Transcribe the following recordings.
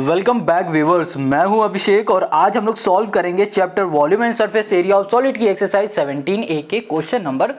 Welcome back viewers, मैं हूं अभिषेक और आज हम लोग सॉल्व करेंगे chapter volume and surface area of solid की एक्सरसाइज 17A के क्वेश्चन नंबर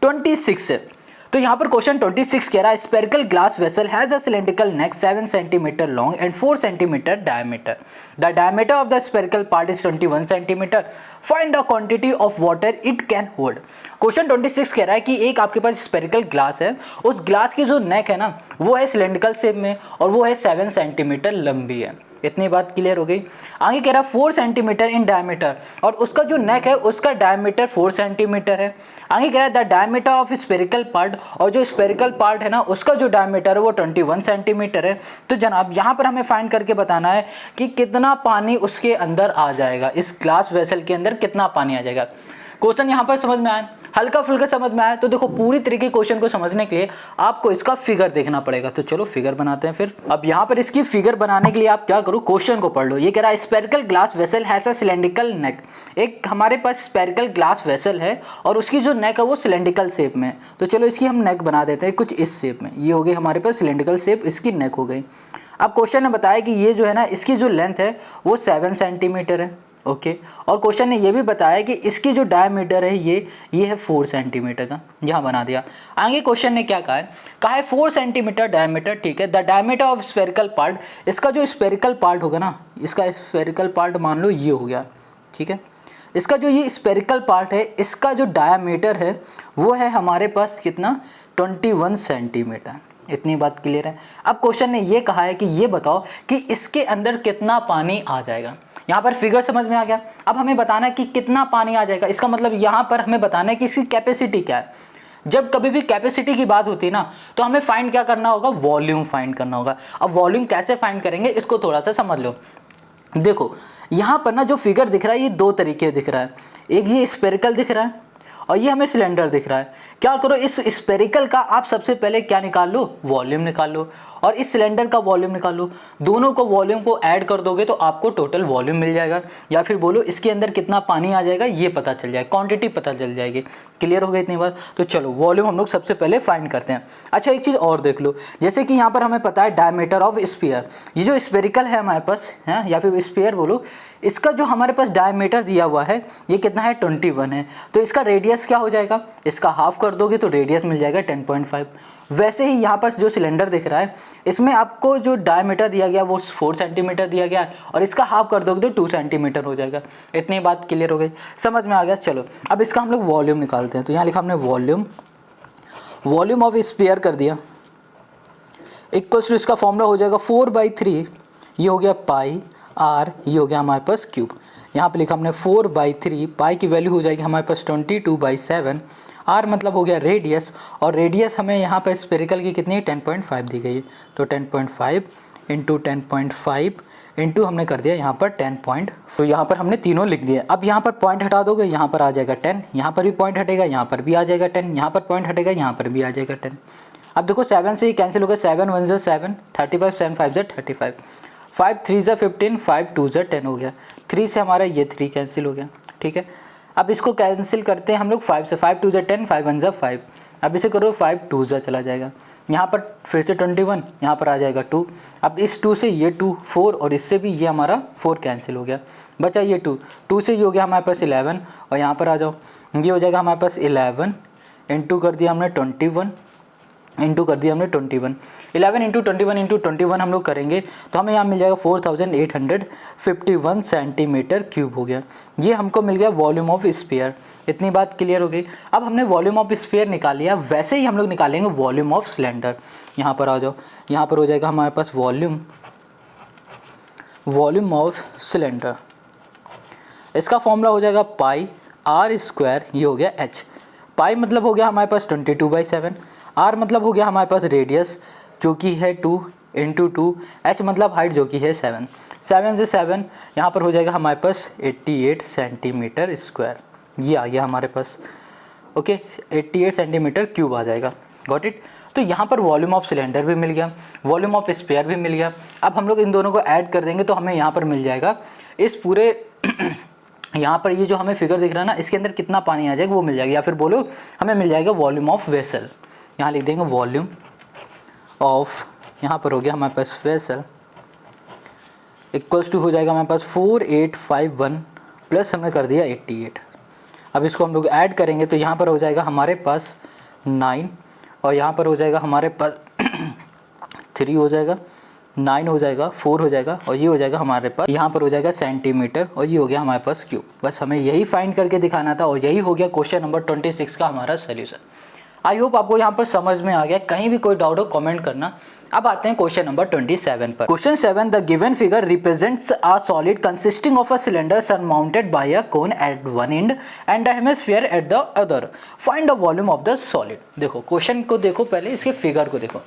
26 से। तो यहाँ पर क्वेश्चन 26 कह रहा है spherical glass vessel has a cylindrical neck 7 centimetre long and 4 centimetre diameter. The diameter of the spherical part is 21 centimetre. Find the quantity of water it can hold. Question 26 कह रहा है कि एक आपके पास स्पेरिकल ग्लास है, उस glass की जो नेक है ना वो है सिलेंड्रिकल शेप में और वो है 7 सेंटीमीटर लंबी है। इतनी बात क्लियर हो गई। आगे कह रहा है 4 सेंटीमीटर इन डायमीटर और उसका जो नेक है उसका डायमीटर 4 सेंटीमीटर है। आगे कह रहा है the diameter of spherical part, और जो स्पेरिकल पार्ट है ना उसका जो डायमीटर है वो 21 सेंटीमीटर है। तो जनाब यहाँ पर हमें फाइंड करके बताना है कि कितना पानी उसके अंदर आ जाएगा, इस ग्लास वेसल के अंदर कितना पानी आ जाएगा। क्वेश्चन यहाँ पर समझ में आया, हल्का फुल्का समझ में आया। तो देखो पूरी तरीके क्वेश्चन को समझने के लिए आपको इसका फिगर देखना पड़ेगा। तो चलो फिगर बनाते हैं फिर। अब यहाँ पर इसकी फिगर बनाने के लिए आप क्या करो, क्वेश्चन को पढ़ लो। ये कह रहा है spherical glass vessel has a cylindrical neck. एक हमारे पास स्पेरिकल ग्लास वेसल है और उसकी जो नेक है वो सिलेंड्रिकल शेप में है। तो चलो इसकी हम नेक बना देते हैं कुछ इस शेप में। ये हो गई हमारे पास सिलेंड्रिकल शेप, इसकी नेक हो गई। अब क्वेश्चन ने बताया कि ये जो है ना इसकी जो लेंथ है वो 7 सेंटीमीटर है। ओके, और क्वेश्चन ने ये भी बताया कि इसकी जो डायमीटर है ये है 4 सेंटीमीटर का। यहाँ बना दिया। आगे क्वेश्चन ने क्या कहा है 4 सेंटीमीटर डायमीटर। ठीक है, the diameter of spherical part, इसका जो स्फेरिकल पार्ट होगा ना, इसका स्फेरिकल पार्ट मान लो ये हो गया। ठीक है, इसका जो ये स्फेरिकल पार्ट है इसका जो डायमीटर है वो है हमारे पास कितना, 21 सेंटीमीटर। इतनी बात क्लियर है। अब क्वेश्चन ने ये कहा है कि ये बताओ कि इसके अंदर कितना पानी आ जाएगा। यहाँ पर फिगर समझ में आ गया। अब हमें बताना है कि कितना पानी आ जाएगा। इसका मतलब यहाँ पर हमें बताना है कि इसकी कैपेसिटी क्या है। जब कभी भी कैपेसिटी की बात होती है ना तो हमें फाइंड क्या करना होगा, वॉल्यूम फाइंड करना होगा। अब वॉल्यूम कैसे फाइंड करेंगे इसको थोड़ा सा समझ लो। देखो यहाँ पर ना जो फिगर दिख रहा है ये दो तरीके दिख रहा है। एक ये स्पेरिकल दिख रहा है और ये हमें सिलेंडर दिख रहा है। क्या करो, इस स्पेरिकल का आप सबसे पहले क्या निकाल लो, वॉल्यूम निकाल लो, और इस सिलेंडर का वॉल्यूम निकाल लो। दोनों को वॉल्यूम को ऐड कर दोगे तो आपको टोटल वॉल्यूम मिल जाएगा, या फिर बोलो इसके अंदर कितना पानी आ जाएगा ये पता चल जाएगा, क्वांटिटी पता चल जाएगी। क्लियर हो गई इतनी बात। तो चलो वॉल्यूम हम लोग सबसे पहले फाइंड करते हैं। अच्छा एक चीज़ और देख लो, जैसे कि यहाँ पर हमें पता है डायमीटर ऑफ स्फीयर, ये जो स्पेरिकल है हमारे पास है या फिर स्फीयर बोलो, इसका जो हमारे पास डायमीटर दिया हुआ है ये कितना है, 21 है। तो इसका रेडियस क्या हो जाएगा, इसका हाफ कर दोगे तो रेडियस मिल जाएगा 10.5। वैसे ही यहाँ पर जो सिलेंडर दिख रहा है इसमें आपको जो डायमीटर दिया गया वो 4 सेंटीमीटर दिया गया है और इसका हाफ कर दोगे तो 2 सेंटीमीटर हो जाएगा। इतनी बात क्लियर हो गई, समझ में आ गया। चलो अब इसका हम लोग वॉल्यूम निकालते हैं। तो यहाँ लिखा हमने वॉल्यूम ऑफ स्फीयर कर दिया, इक्वल्स टू इसका फॉर्मूला हो जाएगा 4/3, ये हो गया पाई आर, ये हो गया हमारे पास क्यूब। यहाँ पे लिखा हमने 4/3, पाई की वैल्यू हो जाएगी हमारे पास 22/7, आर मतलब हो गया रेडियस, और रेडियस हमें यहाँ पर स्पेरिकल की कितनी है, 10.5 दी गई है। तो 10.5 इंटू 10.5 इंटू हमने कर दिया यहाँ पर 10 पॉइंट। तो यहाँ पर हमने तीनों लिख दिए। अब यहाँ पर पॉइंट हटा दोगे, यहाँ पर आ जाएगा 10, यहाँ पर भी पॉइंट हटेगा, यहाँ पर भी आ जाएगा 10, यहाँ पर पॉइंट हटेगा, यहाँ पर भी आ जाएगा 10। अब देखो 7 से ही कैंसिल हो गया, 7 1 ज़ा 7, 35 7 5 ज़ा 35, 5 3 ज़ा 15, 5 2 ज़ा 10 हो गया। 3 से हमारा ये 3 कैंसिल हो गया। ठीक है, अब इसको कैंसिल करते हैं हम लोग 5 से, 5 2 ज़ा 10, 5 1 ज़ा 5। अब इसे करो 5 2 ज़ा चला जाएगा, यहाँ पर फिर से 21, यहाँ पर आ जाएगा 2। अब इस 2 से ये 2 4 और इससे भी ये हमारा 4 कैंसिल हो गया, बचा ये 2 से ये हो गया हमारे पास 11, और यहाँ पर आ जाओ ये हो जाएगा हमारे पास 11 इंटू कर दिया हमने 21 इंटू कर दिया हमने 21। 11 इंटू 21 हम लोग करेंगे तो हमें यहाँ मिल जाएगा 4851 सेंटीमीटर क्यूब हो गया। ये हमको मिल गया वॉल्यूम ऑफ स्फीयर। इतनी बात क्लियर हो गई। अब हमने वॉल्यूम ऑफ स्फीयर निकाल लिया, वैसे ही हम लोग निकालेंगे वॉल्यूम ऑफ सिलेंडर। यहाँ पर आ जाओ, यहाँ पर हो जाएगा हमारे पास वॉल्यूम ऑफ सिलेंडर। इसका फॉर्मूला हो जाएगा पाई आर स्क्वायर, ये हो गया एच। पाई मतलब हो गया हमारे पास 22/7, आर मतलब हो गया हमारे पास रेडियस जो कि है 2 इंटू 2, एच मतलब हाइट जो कि है 7 से 7 यहाँ पर हो जाएगा हमारे पास 88 सेंटीमीटर स्क्वायर। ये आ गया हमारे पास। ओके, 88 सेंटीमीटर क्यूब आ जाएगा। Got it. तो यहाँ पर वॉल्यूम ऑफ सिलेंडर भी मिल गया, वॉल्यूम ऑफ स्फीयर भी मिल गया। अब हम लोग इन दोनों को ऐड कर देंगे तो हमें यहाँ पर मिल जाएगा इस पूरे यहाँ पर ये जो हमें फिगर दिख रहा है ना इसके अंदर कितना पानी आ जाएगा वो मिल जाएगा, या फिर बोलो हमें मिल जाएगा वॉल्यूम ऑफ वेसल। यहाँ लिख देंगे वॉल्यूम ऑफ, यहाँ पर हो गया हमारे पास वेसल इक्वल्स टू हो जाएगा हमारे पास 4851 प्लस हमने कर दिया 88। अब इसको हम लोग ऐड करेंगे तो यहाँ पर हो जाएगा हमारे पास 9 और यहाँ पर हो जाएगा हमारे पास 3 हो जाएगा, 9 हो जाएगा, 4 हो जाएगा और ये हो जाएगा हमारे पास, यहाँ पर हो जाएगा सेंटीमीटर और ये हो गया हमारे पास क्यूब। बस हमें यही फाइंड करके दिखाना था और यही हो गया क्वेश्चन नंबर 26 का हमारा सोल्यूशन। आई होप आपको यहाँ पर समझ में आ गया। कहीं भी कोई डाउट हो कमेंट करना। अब आते हैं क्वेश्चन नंबर 27 पर। Question 7, the given figure represents a solid consisting of a cylinder surmounted by a cone at one end and a hemisphere at the other, find the volume of the solid. देखो question को देखो, पहले इसके figure को देखो।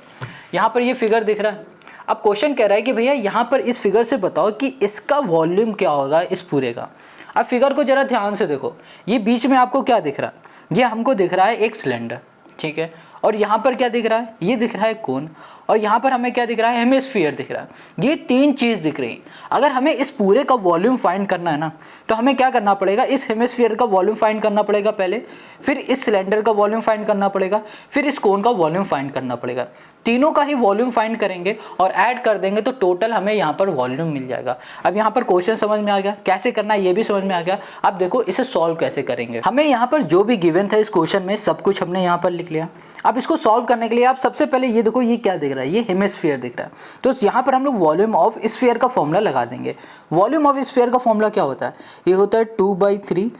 यहाँ पर ये फिगर दिख रहा है। अब क्वेश्चन कह रहा है कि भैया यहाँ पर इस फिगर से बताओ कि इसका वॉल्यूम क्या होगा इस पूरे का। अब फिगर को जरा ध्यान से देखो, ये बीच में आपको क्या दिख रहा है? ये हमको दिख रहा है एक सिलेंडर, ठीक है, और यहाँ पर क्या दिख रहा है? ये दिख रहा है कोन, और यहाँ पर हमें क्या दिख रहा है? हेमिस्फीयर दिख रहा है। ये 3 चीज़ दिख रही हैं। अगर हमें इस पूरे का वॉल्यूम फाइंड करना है ना, तो हमें क्या करना पड़ेगा? इस हेमिस्फीयर का वॉल्यूम फाइंड करना पड़ेगा पहले, फिर इस सिलेंडर का वॉल्यूम फाइंड करना पड़ेगा, फिर इस कोन का वॉल्यूम फाइंड करना पड़ेगा। तीनों का ही वॉल्यूम फाइंड करेंगे और ऐड कर देंगे तो टोटल हमें यहाँ पर वॉल्यूम मिल जाएगा। अब यहाँ पर क्वेश्चन समझ में आ गया, कैसे करना है ये भी समझ में आ गया। अब देखो इसे सॉल्व कैसे करेंगे। हमें यहाँ पर जो भी गिवन था इस क्वेश्चन में सब कुछ हमने यहाँ पर लिख लिया। अब इसको सॉल्व करने के लिए आप सबसे पहले ये देखो, ये क्या दिख रहा है? ये हेमिस्फीयर दिख रहा है। तो यहाँ पर हम लोग वॉल्यूम ऑफ स्फीयर का फॉर्मूला लगा देंगे। वॉल्यूम ऑफ स्फीयर का फॉर्मूला क्या होता है? ये होता है 2/3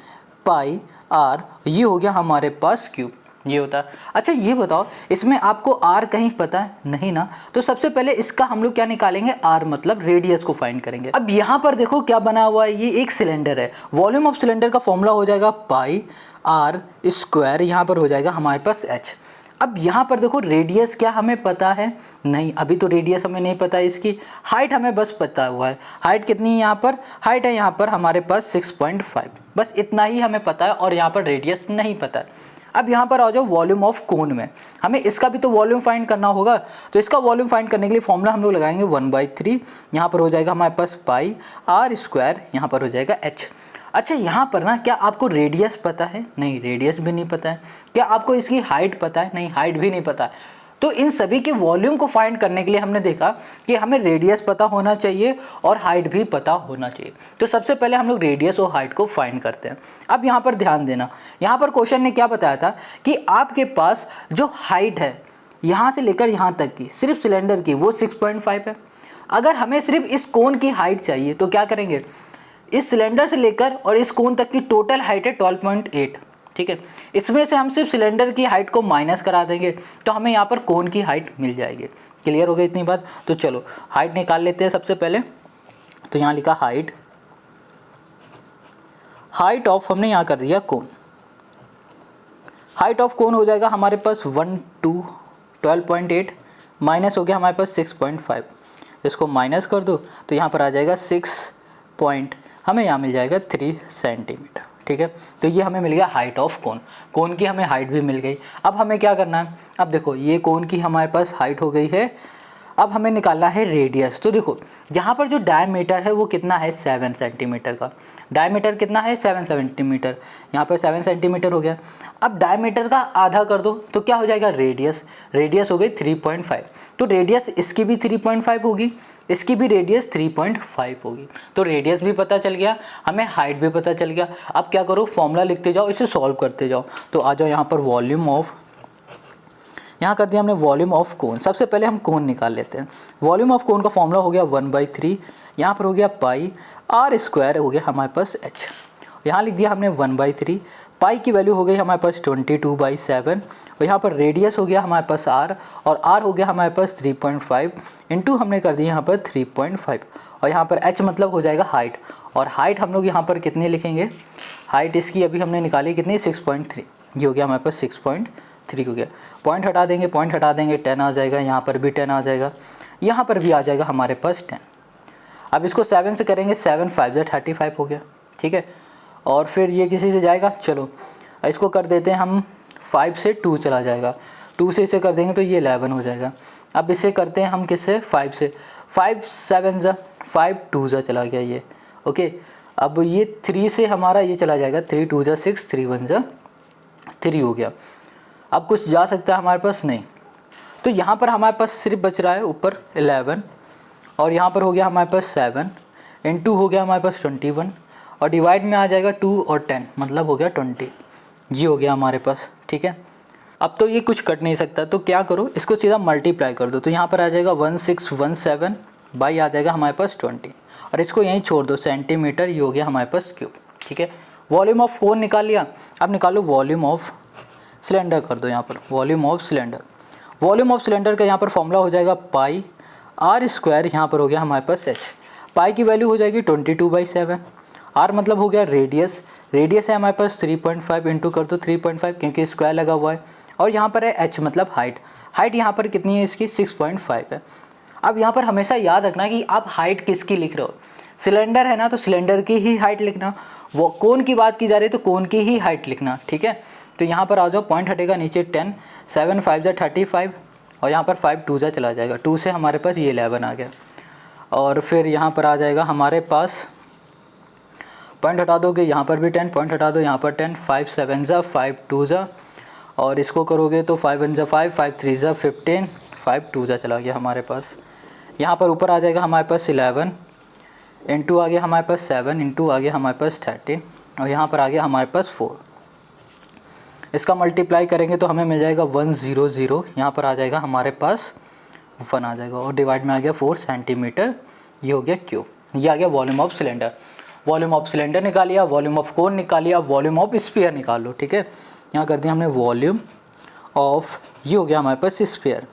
पाई आर, ये हो गया हमारे पास क्यूब, ये होता है। अच्छा ये बताओ, इसमें आपको आर कहीं पता है? नहीं ना। तो सबसे पहले इसका हम लोग क्या निकालेंगे? आर मतलब रेडियस को फाइंड करेंगे। अब यहाँ पर देखो क्या बना हुआ है, ये एक सिलेंडर है। वॉल्यूम ऑफ सिलेंडर का फॉर्मूला हो जाएगा पाई आर स्क्वायर, यहाँ पर हो जाएगा हमारे पास एच। अब यहाँ पर देखो रेडियस क्या हमें पता है? नहीं, अभी तो रेडियस हमें नहीं पता है। इसकी हाइट हमें बस पता हुआ है। हाइट कितनी है यहाँ पर? हाइट है यहाँ पर हमारे पास 6.5, बस इतना ही हमें पता है और यहाँ पर रेडियस नहीं पता है। अब यहाँ पर आ जाओ वॉल्यूम ऑफ कोन में, हमें इसका भी तो वॉल्यूम फाइंड करना होगा। तो इसका वॉल्यूम फाइंड करने के लिए फॉर्मूला हम लोग लगाएंगे 1/3, यहाँ पर हो जाएगा हमारे पास पाई आर स्क्वायर, यहाँ पर हो जाएगा एच। अच्छा यहाँ पर ना, क्या आपको रेडियस पता है? नहीं, रेडियस भी नहीं पता है। क्या आपको इसकी हाइट पता है? नहीं, हाइट भी नहीं पता है। तो इन सभी के वॉल्यूम को फाइंड करने के लिए हमने देखा कि हमें रेडियस पता होना चाहिए और हाइट भी पता होना चाहिए। तो सबसे पहले हम लोग रेडियस और हाइट को फाइंड करते हैं। अब यहाँ पर ध्यान देना, यहाँ पर क्वेश्चन ने क्या बताया था कि आपके पास जो हाइट है यहाँ से लेकर यहाँ तक की, सिर्फ सिलेंडर की, वो 6.5 है। अगर हमें सिर्फ इस कोन की हाइट चाहिए तो क्या करेंगे? इस सिलेंडर से लेकर और इस कोन तक की टोटल हाइट है 12.8, ठीक है। इसमें से हम सिर्फ सिलेंडर की हाइट को माइनस करा देंगे तो हमें यहाँ पर कोन की हाइट मिल जाएगी। क्लियर हो गई इतनी बात? तो चलो हाइट निकाल लेते हैं सबसे पहले। तो यहाँ लिखा हाइट, हाइट ऑफ हमने यहाँ कर दिया कोन। हाइट ऑफ कोन हो जाएगा हमारे पास 12.8 माइनस हो गया हमारे पास 6.5। इसको माइनस कर दो तो यहाँ पर आ जाएगा 6 पॉइंट, हमें यहाँ मिल जाएगा 3 सेंटीमीटर, ठीक है। तो ये हमें मिल गया हाइट ऑफ कोन। कोन की हमें हाइट भी मिल गई। अब हमें क्या करना है? अब देखो ये कोन की हमारे पास हाइट हो गई है। अब हमें निकालना है रेडियस। तो देखो यहाँ पर जो डायमीटर है वो कितना है? 7 सेंटीमीटर का। डायमीटर कितना है? 7 सेंटीमीटर। यहाँ पर 7 सेंटीमीटर हो गया। अब डायमीटर का आधा कर दो तो क्या हो जाएगा? रेडियस। रेडियस हो गई 3.5। तो रेडियस इसकी भी 3.5 होगी, इसकी भी रेडियस 3.5 होगी। तो रेडियस भी पता चल गया, हमें हाइट भी पता चल गया। अब क्या करो? फॉर्मूला लिखते जाओ, इसे सॉल्व करते जाओ। तो आ जाओ यहाँ पर वॉल्यूम ऑफ, यहाँ कर दिया हमने वॉल्यूम ऑफ कोन। सबसे पहले हम कोन निकाल लेते हैं। वॉल्यूम ऑफ कोन का फॉर्मूला हो गया 1/3, यहाँ पर हो गया पाई आर स्क्वायर हो गया हमारे पास एच। यहाँ लिख दिया हमने 1/3, पाई की वैल्यू हो गई हमारे पास 22/7 और यहाँ पर रेडियस हो गया हमारे पास आर और आर हो गया हमारे पास 3.5 इंटू हमने कर दिया यहाँ पर 3.5 और यहाँ पर एच मतलब हो जाएगा हाइट। और हाइट हम लोग यहाँ पर कितनी लिखेंगे? हाइट इसकी अभी हमने निकाली कितनी? 6.3। ये हो गया हमारे पास 6.3 हो गया। पॉइंट हटा देंगे, पॉइंट हटा देंगे, 10 आ जाएगा। यहाँ पर भी 10 आ जाएगा, यहाँ पर भी आ जाएगा हमारे पास 10। अब इसको 7 से करेंगे, 7 5 35 हो गया, ठीक है। और फिर ये किसी से जाएगा, चलो इसको कर देते हैं हम 5 से 2 चला जाएगा, 2 से इसे कर देंगे तो ये 11 हो जाएगा। अब इसे करते हैं हम किससे? 5 से। 5 7 जा 5 2 जा चला गया ये, ओके। अब ये 3 से हमारा ये चला जाएगा, 3 2 जा 6, 3 1 जा 3 हो गया। अब कुछ जा सकता है हमारे पास? नहीं। तो यहाँ पर हमारे पास सिर्फ बच रहा है ऊपर 11 और यहाँ पर हो गया हमारे पास 7, इनटू हो गया हमारे पास 21 और डिवाइड में आ जाएगा 2 और 10 मतलब हो गया 20, ये हो गया हमारे पास। ठीक है, अब तो ये कुछ कट नहीं सकता, तो क्या करो इसको सीधा मल्टीप्लाई कर दो, तो यहाँ पर आ जाएगा 1617 बाई आ जाएगा हमारे पास 20 और इसको यहीं छोड़ दो सेंटीमीटर, ये हो गया हमारे पास क्यूब। ठीक है, वॉल्यूम ऑफ कोन निकाल लिया, अब निकालो वॉल्यूम ऑफ सिलेंडर कर दो यहाँ पर, volume of cylinder. Volume of cylinder का यहाँ पर फॉर्मूला हो जाएगा पाई आर स्क्वायर, यहाँ पर हो गया हमारे पास एच। पाई की वैल्यू हो जाएगी 22/7, आर मतलब हो गया रेडियस, रेडियस है हमारे पास 3.5 इंटू कर दो 3.5 क्योंकि स्क्वायर लगा हुआ है, और यहाँ पर है एच मतलब हाइट, हाइट यहाँ पर कितनी है इसकी 6.5 है। अब यहाँ पर हमेशा याद रखना कि आप हाइट किसकी लिख रहे हो, सिलेंडर है ना तो सिलेंडर की ही हाइट लिखना, वो कोन की बात की जा रही है तो कोन की ही हाइट लिखना। ठीक है, तो यहाँ पर आ जाओ, पॉइंट हटेगा नीचे 10, 7 5 35 और यहाँ पर 5 2 चला जाएगा, 2 से हमारे पास ये 11 आ गया, और फिर यहाँ पर आ जाएगा हमारे पास, पॉइंट हटा दोगे यहाँ पर भी 10, पॉइंट हटा दो यहाँ पर 10, 5 7 5 2 और इसको करोगे तो 5 1 5 5 3 15, 5 2 चला गया हमारे पास। यहाँ पर ऊपर आ जाएगा हमारे पास 11 इंटू आ गया हमारे पास 7 इंटू आ गया हमारे पास 13 और यहाँ पर आ गया हमारे पास 4। इसका मल्टीप्लाई करेंगे तो हमें मिल जाएगा 100, यहाँ पर आ जाएगा हमारे पास 1 आ जाएगा और डिवाइड में आ गया 4 सेंटीमीटर, ये हो गया क्यूब। ये आ गया volume of cylinder. Volume of cylinder निकाल लिया, वॉल्यूम ऑफ कोन निकाल लिया, वॉल्यूम ऑफ स्फीयर निकाल लो। ठीक है, यहाँ कर दिया हमने वॉल्यूम ऑफ, ये हो गया हमारे पास स्फीयर।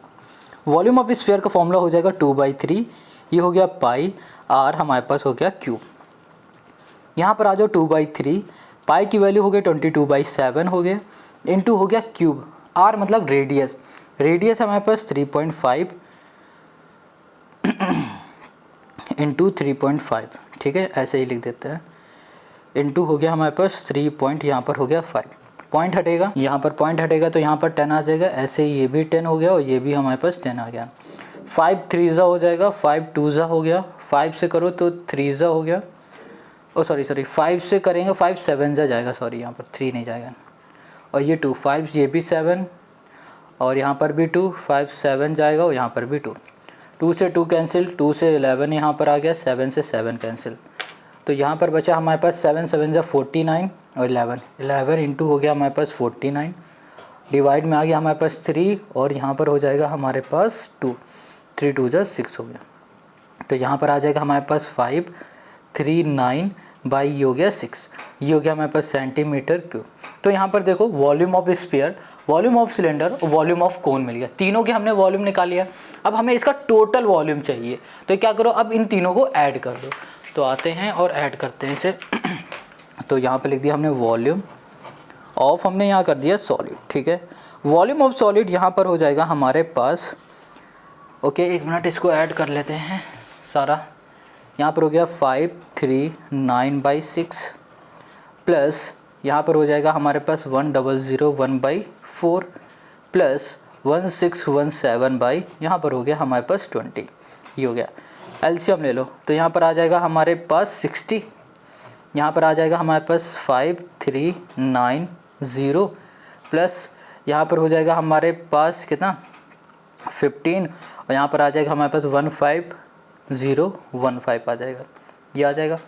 वॉल्यूम ऑफ स्फीयर का फॉर्मूला हो जाएगा 2/3, ये हो गया पाई आर हमारे पास हो गया क्यूब। यहाँ पर आ जाओ 2/3, पाई की वैल्यू हो गई 22/7 हो गया, इनटू हो गया क्यूब, आर मतलब रेडियस, रेडियस हमारे पास 3.5 इंटू 3.5। ठीक है, ऐसे ही लिख देते हैं, इनटू हो गया हमारे पास 3 पॉइंट, यहाँ पर हो गया 5, पॉइंट हटेगा, यहाँ पर पॉइंट हटेगा तो यहाँ पर 10 आ जाएगा, ऐसे ही ये भी 10 हो गया और ये भी हमारे पास 10 आ गया। 5 3 हो जाएगा, 5 2 हो गया, 5 से करो तो 3 हो गया, ओ सॉरी 5 से करेंगे 5 7 जाएगा, सॉरी यहाँ पर 3 नहीं जाएगा, और ये 2 5 ये भी 7 और यहाँ पर भी 2 5 7 जाएगा और यहाँ पर भी 2, 2 से 2 कैंसिल, 2 से 11 यहाँ पर आ गया, 7 से 7 कैंसिल, तो यहाँ पर बचा हमारे पास 7 7 49 और 11 इंटू हो गया हमारे पास 49, डिवाइड में आ गया हमारे पास 3 और यहाँ पर हो जाएगा हमारे पास 2, 3 2 6 हो गया, तो यहाँ पर आ जाएगा हमारे पास 539 बाई ये हो गया 6, ये हो गया हमारे पास सेंटीमीटर क्यूब। तो यहाँ पर देखो volume of sphere, volume of cylinder और वॉल्यूम ऑफ कोन मिल गया, तीनों के हमने वॉल्यूम निकाल लिया। अब हमें इसका टोटल वॉल्यूम चाहिए, तो क्या करो अब इन तीनों को ऐड कर दो, तो आते हैं और ऐड करते हैं इसे। तो यहाँ पे लिख दिया हमने वॉल्यूम ऑफ, हमने यहाँ कर दिया सॉलिड। ठीक है, वॉल्यूम ऑफ सॉलिड यहाँ पर हो जाएगा हमारे पास, ओके एक मिनट इसको ऐड कर लेते हैं सारा, यहाँ पर हो गया 539/6 प्लस यहाँ पर हो जाएगा हमारे पास 1001/4 प्लस 1617 यहाँ पर हो गया हमारे पास 20, ये हो गया। एलसीएम ले लो, तो यहाँ पर आ जाएगा हमारे पास 60, यहाँ पर आ जाएगा हमारे पास 5390 प्लस यहाँ पर हो जाएगा हमारे पास कितना 15 और यहाँ पर आ जाएगा हमारे पास 15015 आ जाएगा, ये आ जाएगा,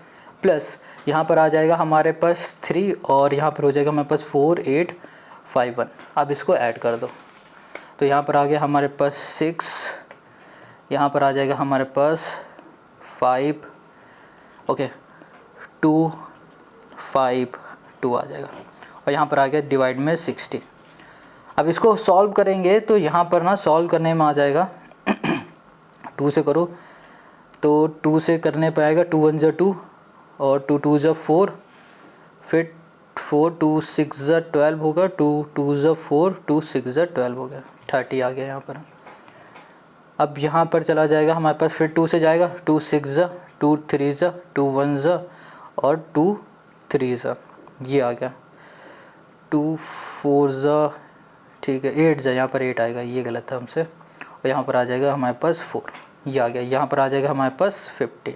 प्लस यहाँ पर आ जाएगा हमारे पास 3 और यहाँ पर हो जाएगा हमारे पास 4851। अब इसको ऐड कर दो, तो यहाँ पर आ गया हमारे पास 6, यहाँ पर आ जाएगा हमारे पास 5, ओके 252 आ जाएगा और यहाँ पर आ गया डिवाइड में 60। अब इसको सॉल्व करेंगे तो यहाँ पर ना सॉल्व करने में आ जाएगा 2 से करो तो 2 से करने पे आएगा 2 1 2 और 2 2 4, फिर 4 2 6 12 होगा, 2 2 4 2 6 12 हो गया, 30 आ गया यहाँ पर। अब यहाँ पर चला जाएगा हमारे पास, फिर 2 से जाएगा 2 6 2 3 2 1 और 2 3 ये आ गया, 2 4 ठीक है 8 यहाँ पर 8 आएगा, ये गलत था हमसे, और यहाँ पर आ जाएगा हमारे पास 4, ये आ गया, यहाँ पर आ जाएगा हमारे पास 15,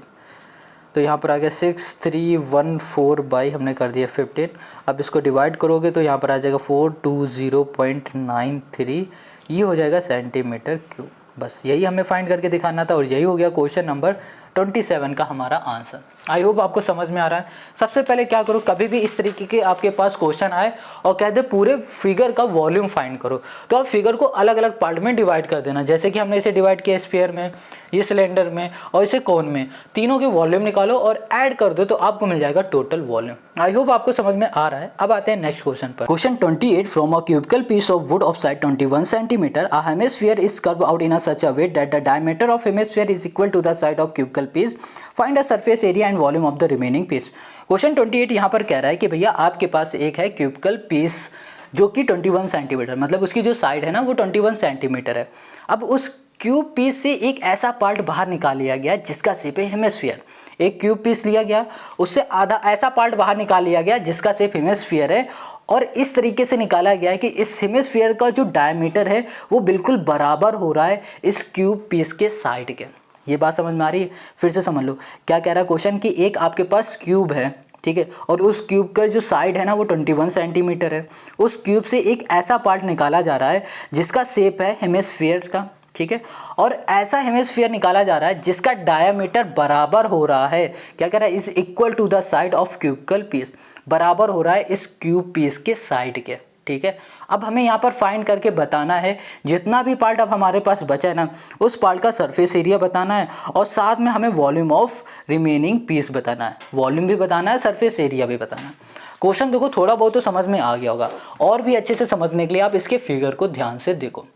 तो यहाँ पर आ गया 6314 बाई हमने कर दिया 15। अब इसको डिवाइड करोगे तो यहाँ पर आ जाएगा 420.93, ये हो जाएगा सेंटीमीटर क्यूब। बस यही हमें फाइंड करके दिखाना था और यही हो गया क्वेश्चन नंबर 27 का हमारा आंसर। आई होप आपको समझ में आ रहा है। सबसे पहले क्या करो, कभी भी इस तरीके के आपके पास क्वेश्चन आए और कह दे पूरे फिगर का वॉल्यूम फाइंड करो, तो आप फिगर को अलग अलग पार्ट में डिवाइड कर देना। जैसे कि हमने इसे डिवाइड किया स्फीयर में, ये सिलेंडर में और इसे कोन में, तीनों के वॉल्यूम निकालो और ऐड कर दो तो आपको मिल जाएगा टोटल वॉल्यूम। आई होप आपको समझ में आ रहा है। अब आते हैं नेक्स्ट क्वेश्चन पर। Question 28, from a cubical piece of wood of side 21 centimetre, a hemisphere is curved out in such a way that the diameter of hemisphere is equal to the side of cubical piece, find the surface area and volume of the remaining piece. Question 28 यहाँ पर कह रहा है कि भैया आपके पास एक है क्यूबिकल पीस जो कि 21 सेंटीमीटर, मतलब उसकी जो साइड है ना वो 21 सेंटीमीटर है। अब उस क्यूब पीस से एक ऐसा पार्ट बाहर निकाल लिया गया जिसका शेप है हेमिस्फीयर। एक क्यूब पीस लिया गया, उससे आधा ऐसा पार्ट बाहर निकाल लिया गया जिसका शेप हेमिस्फीयर है, और इस तरीके से निकाला गया है कि इस हेमिस्फीयर का जो डायमीटर है वो बिल्कुल बराबर हो रहा है इस क्यूब पीस के साइड के। ये बात समझ में आ रही है? फिर से समझ लो क्या कह रहा है क्वेश्चन, कि एक आपके पास क्यूब है, ठीक है, और उस क्यूब का जो साइड है ना वो 21 सेंटीमीटर है। उस क्यूब से एक ऐसा पार्ट निकाला जा रहा है जिसका शेप है हेमिस्फीयर का, ठीक है, और ऐसा हेमिस्फीयर निकाला जा रहा है जिसका डायमीटर बराबर हो रहा है, क्या कह रहा है, is equal to the side of cubical piece, बराबर हो रहा है इस क्यूब पीस के साइड के, ठीक है। अब हमें यहाँ पर फाइंड करके बताना है जितना भी पार्ट अब हमारे पास बचा है ना उस पार्ट का सरफेस एरिया बताना है, और साथ में हमें वॉल्यूम ऑफ रिमेनिंग पीस बताना है। वॉल्यूम भी बताना है, सरफेस एरिया भी बताना है। क्वेश्चन देखो थोड़ा बहुत तो समझ में आ गया होगा, और भी अच्छे से समझने के लिए आप इसके फिगर को ध्यान से देखो।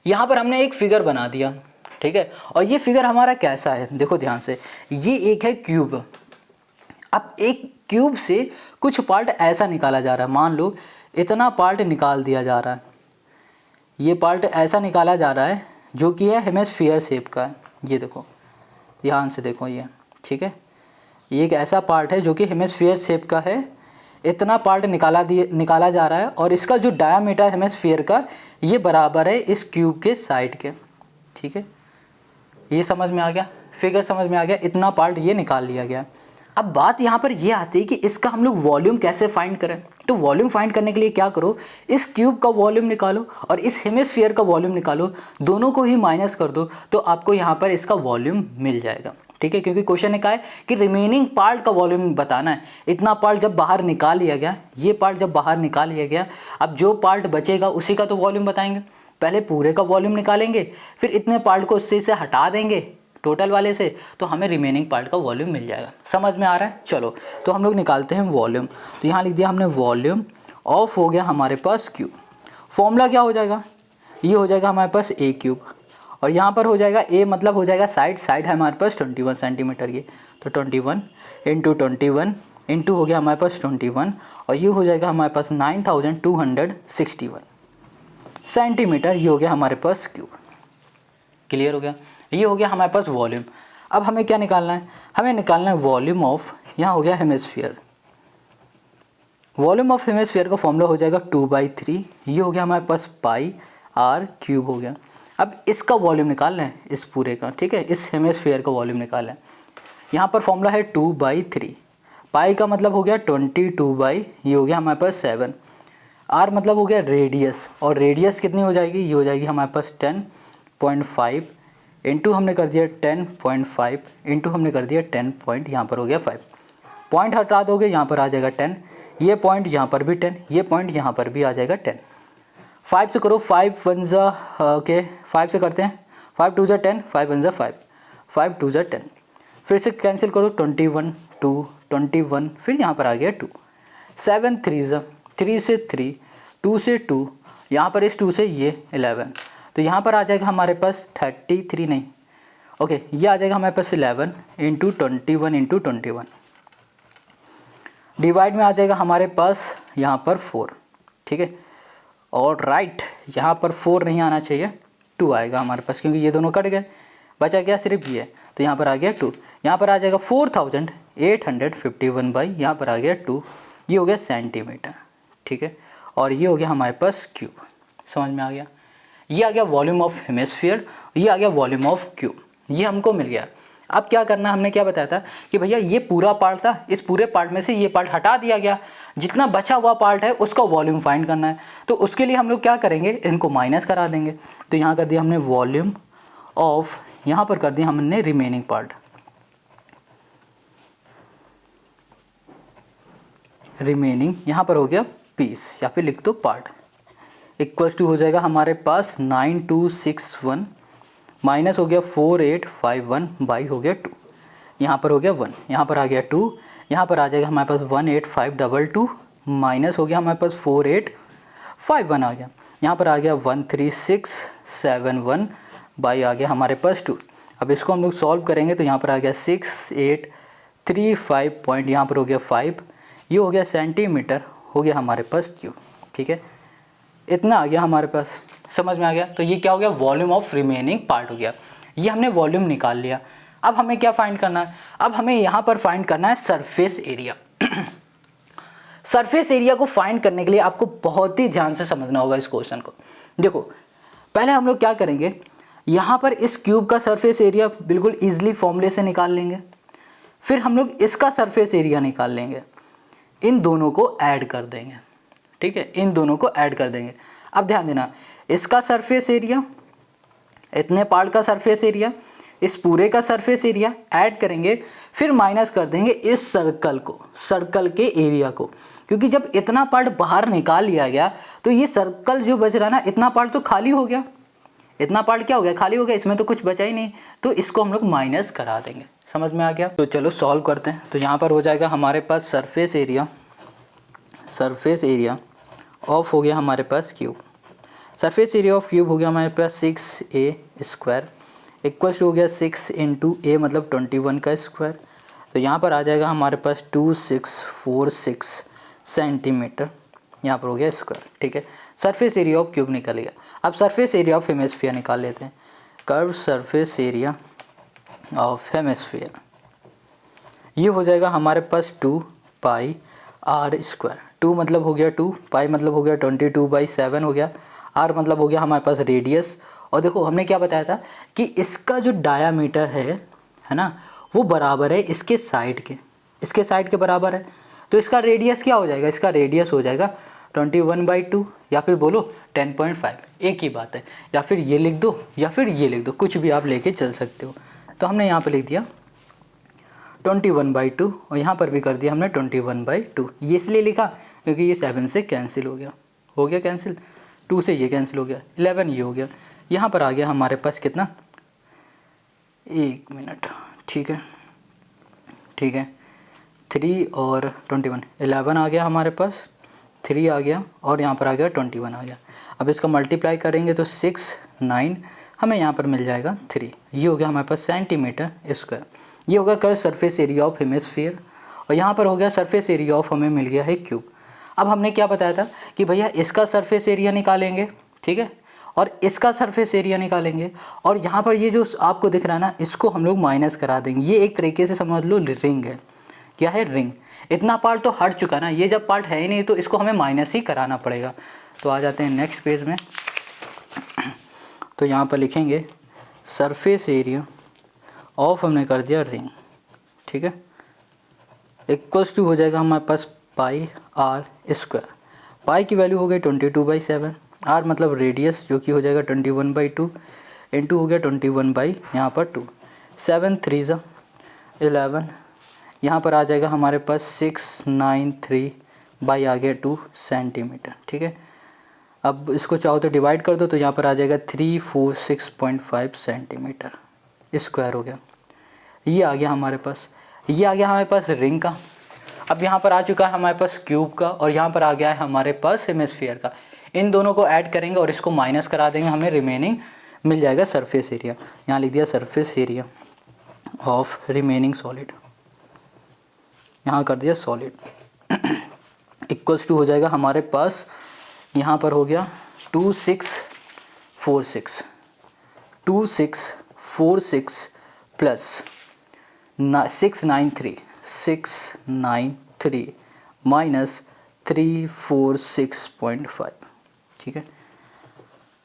यहाँ पर हमने एक फिगर बना दिया, ठीक है, और ये फिगर हमारा कैसा है देखो ध्यान से। ये एक है क्यूब। अब एक क्यूब से कुछ पार्ट ऐसा निकाला जा रहा है, मान लो इतना पार्ट निकाल दिया जा रहा है, ये पार्ट ऐसा निकाला जा रहा है जो कि है हेमिस्फीयर शेप का है। ये देखो ध्यान से देखो ये, ठीक है, ये एक ऐसा पार्ट है जो कि हेमिस्फीयर शेप का है। इतना पार्ट निकाला जा रहा है और इसका जो डायामीटर हेमिस्फीयर का ये बराबर है इस क्यूब के साइड के, ठीक है। ये समझ में आ गया, फिगर समझ में आ गया, इतना पार्ट ये निकाल लिया गया। अब बात यहाँ पर ये आती है कि इसका हम लोग वॉल्यूम कैसे फाइंड करें। तो वॉल्यूम फाइंड करने के लिए क्या करो, इस क्यूब का वॉल्यूम निकालो और इस हेमिस्फीयर का वॉल्यूम निकालो, दोनों को ही माइनस कर दो तो आपको यहाँ पर इसका वॉल्यूम मिल जाएगा, ठीक है। क्योंकि क्वेश्चन ने कहा है कि रिमेनिंग पार्ट का वॉल्यूम बताना है। इतना पार्ट जब बाहर निकाल लिया गया, ये पार्ट जब बाहर निकाल लिया गया, अब जो पार्ट बचेगा उसी का तो वॉल्यूम बताएंगे। पहले पूरे का वॉल्यूम निकालेंगे, फिर इतने पार्ट को उससे से हटा देंगे टोटल वाले से, तो हमें रिमेनिंग पार्ट का वॉल्यूम मिल जाएगा। समझ में आ रहा है? चलो तो हम लोग निकालते हैं वॉल्यूम। तो यहाँ लिख दिया हमने वॉल्यूम ऑफ हो गया हमारे पास क्यूब। फॉर्मूला क्या हो जाएगा, ये हो जाएगा हमारे पास ए क्यूब, और यहाँ पर हो जाएगा ए मतलब हो जाएगा साइड है हमारे पास 21 सेंटीमीटर की, तो 21 इंटू 21 इंटू हो गया हमारे पास 21, और ये हो जाएगा हमारे पास 9261 सेंटीमीटर। ये हो गया हमारे पास क्यूब। क्लियर हो गया? ये हो गया हमारे पास वॉल्यूम। अब हमें क्या निकालना है, हमें निकालना है वॉल्यूम ऑफ, यहाँ हो गया हेमिस्फीयर। वॉल्यूम ऑफ हेमिस्फीयर का फॉर्मूला हो जाएगा 2/3, ये हो गया हमारे पास पाई आर क्यूब हो गया। अब इसका वॉल्यूम निकालना है इस पूरे का, ठीक है, इस हेमिस्फीयर का वॉल्यूम निकालना है। यहाँ पर फॉर्मूला है 2/3, पाई का मतलब हो गया 22 ये हो गया हमारे पास 7, आर मतलब हो गया रेडियस, और रेडियस कितनी हो जाएगी, ये हो जाएगी हमारे पास 10.5 इंटू हमने कर दिया 10.5 इंटू हमने कर दिया 10 पॉइंट, यहाँ पर हो गया 5 पॉइंट हटा दोगे यहाँ पर आ जाएगा 10, ये पॉइंट यहाँ पर भी 10, ये पॉइंट यहाँ पर भी आ जाएगा 10। 5 से करो, 5 1 जा ओके 5 से करते हैं, 5 2 जा 10, 5 1 जा 5, 5 2 जा 10, फिर से कैंसिल करो 21 2 21, फिर यहाँ पर आ गया 2, 7 3 जा 3 से 3, 2 से 2, यहाँ पर इस 2 से ये 11, तो यहाँ पर आ जाएगा हमारे पास 33 नहीं ओके, ये आ जाएगा हमारे पास 11 इंटू 21 इंटू 21, डिवाइड में आ जाएगा हमारे पास यहाँ पर 4, ठीक है, और राइट यहाँ पर 4 नहीं आना चाहिए, 2 आएगा हमारे पास, क्योंकि ये दोनों कट गए, बचा गया सिर्फ ये, तो यहाँ पर आ गया 2, यहाँ पर आ जाएगा 4851 बाई यहाँ पर आ गया 2, ये हो गया सेंटीमीटर, ठीक है, और ये हो गया हमारे पास क्यूब। समझ में आ गया? ये आ गया वॉल्यूम ऑफ हेमिस्फीयर, ये आ गया वॉल्यूम ऑफ क्यूब, ये हमको मिल गया। अब क्या करना, हमने क्या बताया था कि भैया ये पूरा पार्ट था, इस पूरे पार्ट में से ये पार्ट हटा दिया गया, जितना बचा हुआ पार्ट है उसका वॉल्यूम फाइंड करना है। तो उसके लिए हम लोग क्या करेंगे, इनको माइनस करा देंगे। तो यहाँ कर दिया हमने वॉल्यूम ऑफ, यहाँ पर कर दिया हमने रिमेनिंग पार्ट, रिमेनिंग यहाँ पर हो गया पीस या फिर लिख दो पार्ट, इक्वल्स टू हो जाएगा हमारे पास 9261 माइनस हो गया 4851 बाई हो गया 2, यहाँ पर हो गया 1, यहाँ पर आ गया 2, यहाँ पर आ जाएगा हमारे पास 18522 माइनस हो गया हमारे पास 4851 आ गया, यहाँ पर आ गया 13671 बाई आ गया हमारे पास 2। अब इसको हम लोग सॉल्व करेंगे तो यहाँ पर आ गया 6835 पॉइंट, यहाँ पर हो गया 5, ये हो गया सेंटीमीटर हो गया हमारे पास क्यूब। ठीक है, इतना आ गया हमारे पास, समझ में आ गया। तो ये क्या हो गया, वॉल्यूम ऑफ रिमेनिंग पार्ट हो गया, ये हमने वॉल्यूम निकाल लिया। अब हमें क्या फाइंड करना है, अब हमें यहाँ पर फाइंड करना है सरफेस एरिया। सरफेस एरिया को फाइंड करने के लिए आपको बहुत ही ध्यान से समझना होगा इस क्वेश्चन को। देखो पहले हम लोग क्या करेंगे, यहाँ पर इस क्यूब का सरफेस एरिया बिल्कुल ईजिली फॉर्मूले से निकाल लेंगे, फिर हम लोग इसका सरफेस एरिया निकाल लेंगे, इन दोनों को ऐड कर देंगे। ठीक है, इन दोनों को ऐड कर देंगे। अब ध्यान देना, इसका सरफेस एरिया, इतने पार्ट का सरफेस एरिया, इस पूरे का सरफेस एरिया ऐड करेंगे, फिर माइनस कर देंगे इस सर्कल को, सर्कल के एरिया को, क्योंकि जब इतना पार्ट बाहर निकाल लिया गया तो ये सर्कल जो बच रहा ना, इतना पार्ट तो खाली हो गया, इतना पार्ट क्या हो गया, खाली हो गया, इसमें तो कुछ बचा ही नहीं, तो इसको हम लोग माइनस करा देंगे। समझ में आ गया। तो चलो सॉल्व करते हैं। तो यहाँ पर हो जाएगा हमारे पास surface area, surface area of हो गया हमारे पास cube, surface area of cube हो गया हमारे पास 6a स्क्वायर इक्वल्स हो गया 6 इंटू ए मतलब 21 का स्क्वायर। तो यहाँ पर आ जाएगा हमारे पास 2646 सेंटीमीटर, यहाँ पर हो गया स्क्वायर। ठीक है, सरफेस एरिया ऑफ क्यूब निकल गया। अब सरफेस एरिया ऑफ हेमिस्फीयर निकाल लेते हैं। Curve surface area of hemisphere, ये हो जाएगा हमारे पास 2 पाई आर स्क्वायर। 2 मतलब हो गया 2, पाई मतलब हो गया 22/7 हो गया, आर मतलब हो गया हमारे पास रेडियस। और देखो हमने क्या बताया था कि इसका जो डायामीटर है ना, वो बराबर है इसके साइड के, इसके साइड के बराबर है। तो इसका रेडियस क्या हो जाएगा, इसका रेडियस हो जाएगा 21/2 या फिर बोलो 10.5, एक ही बात है। या फिर ये लिख दो या फिर ये लिख दो, कुछ भी आप लेके चल सकते हो। तो हमने यहाँ पर लिख दिया 21/2 और यहाँ पर भी कर दिया हमने 21/2। ये इसलिए लिखा क्योंकि ये 7 से कैंसिल हो गया कैंसिल, 2 से ये कैंसिल हो गया, 11 ये हो गया। यहाँ पर आ गया हमारे पास कितना, 1 मिनट, ठीक है 3 और 21, 11 आ गया हमारे पास, 3 आ गया और यहाँ पर आ गया 21 आ गया। अब इसका मल्टीप्लाई करेंगे तो 6 9 हमें यहाँ पर मिल जाएगा 3, ये हो गया हमारे पास सेंटीमीटर स्क्वायर। ये होगा curve surface area of hemisphere और यहाँ पर हो गया सरफेस एरिया ऑफ हमें मिल गया है क्यूब। अब हमने क्या बताया था कि भैया इसका सरफेस एरिया निकालेंगे, ठीक है, और इसका सरफेस एरिया निकालेंगे, और यहाँ पर ये जो आपको दिख रहा है ना, इसको हम लोग माइनस करा देंगे। ये एक तरीके से समझ लो रिंग है। क्या है, रिंग। इतना पार्ट तो हट चुका ना, ये जब पार्ट है ही नहीं तो इसको हमें माइनस ही कराना पड़ेगा। तो आ जाते हैं नेक्स्ट पेज में। तो यहाँ पर लिखेंगे सरफेस एरिया ऑफ हमने कर दिया रिंग, ठीक है, इक्वल्स टू हो जाएगा हमारे पास पाई आर स्क्वायर। पाई की वैल्यू हो गई 22/7, आर मतलब रेडियस जो कि हो जाएगा 21/2 इंटू हो गया 21 यहाँ पर 2, 7 3 11, यहाँ पर आ जाएगा हमारे पास 693 बाई आ गया 2 सेंटीमीटर। ठीक है, अब इसको चाहो तो डिवाइड कर दो, तो यहाँ पर आ जाएगा 346.5 सेंटीमीटर स्क्वायर हो गया। ये आ गया हमारे पास, ये आ गया हमारे पास रिंग का। अब यहाँ पर आ चुका है हमारे पास क्यूब का और यहाँ पर आ गया है हमारे पास हेमिस्फीयर का। इन दोनों को ऐड करेंगे और इसको माइनस करा देंगे, हमें रिमेनिंग मिल जाएगा सरफेस एरिया। यहाँ लिख दिया surface area of remaining solid, यहाँ कर दिया सॉलिड, इक्वल्स टू हो जाएगा हमारे पास, यहाँ पर हो गया 2646 प्लस 693 माइनस 346.5। ठीक है,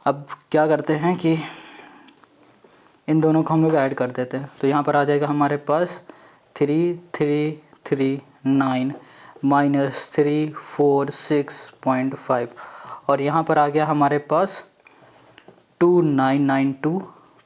अब क्या करते हैं कि इन दोनों को हम लोग ऐड कर देते हैं। तो यहाँ पर आ जाएगा हमारे पास 3339 माइनस 346.5 और यहाँ पर आ गया हमारे पास 2992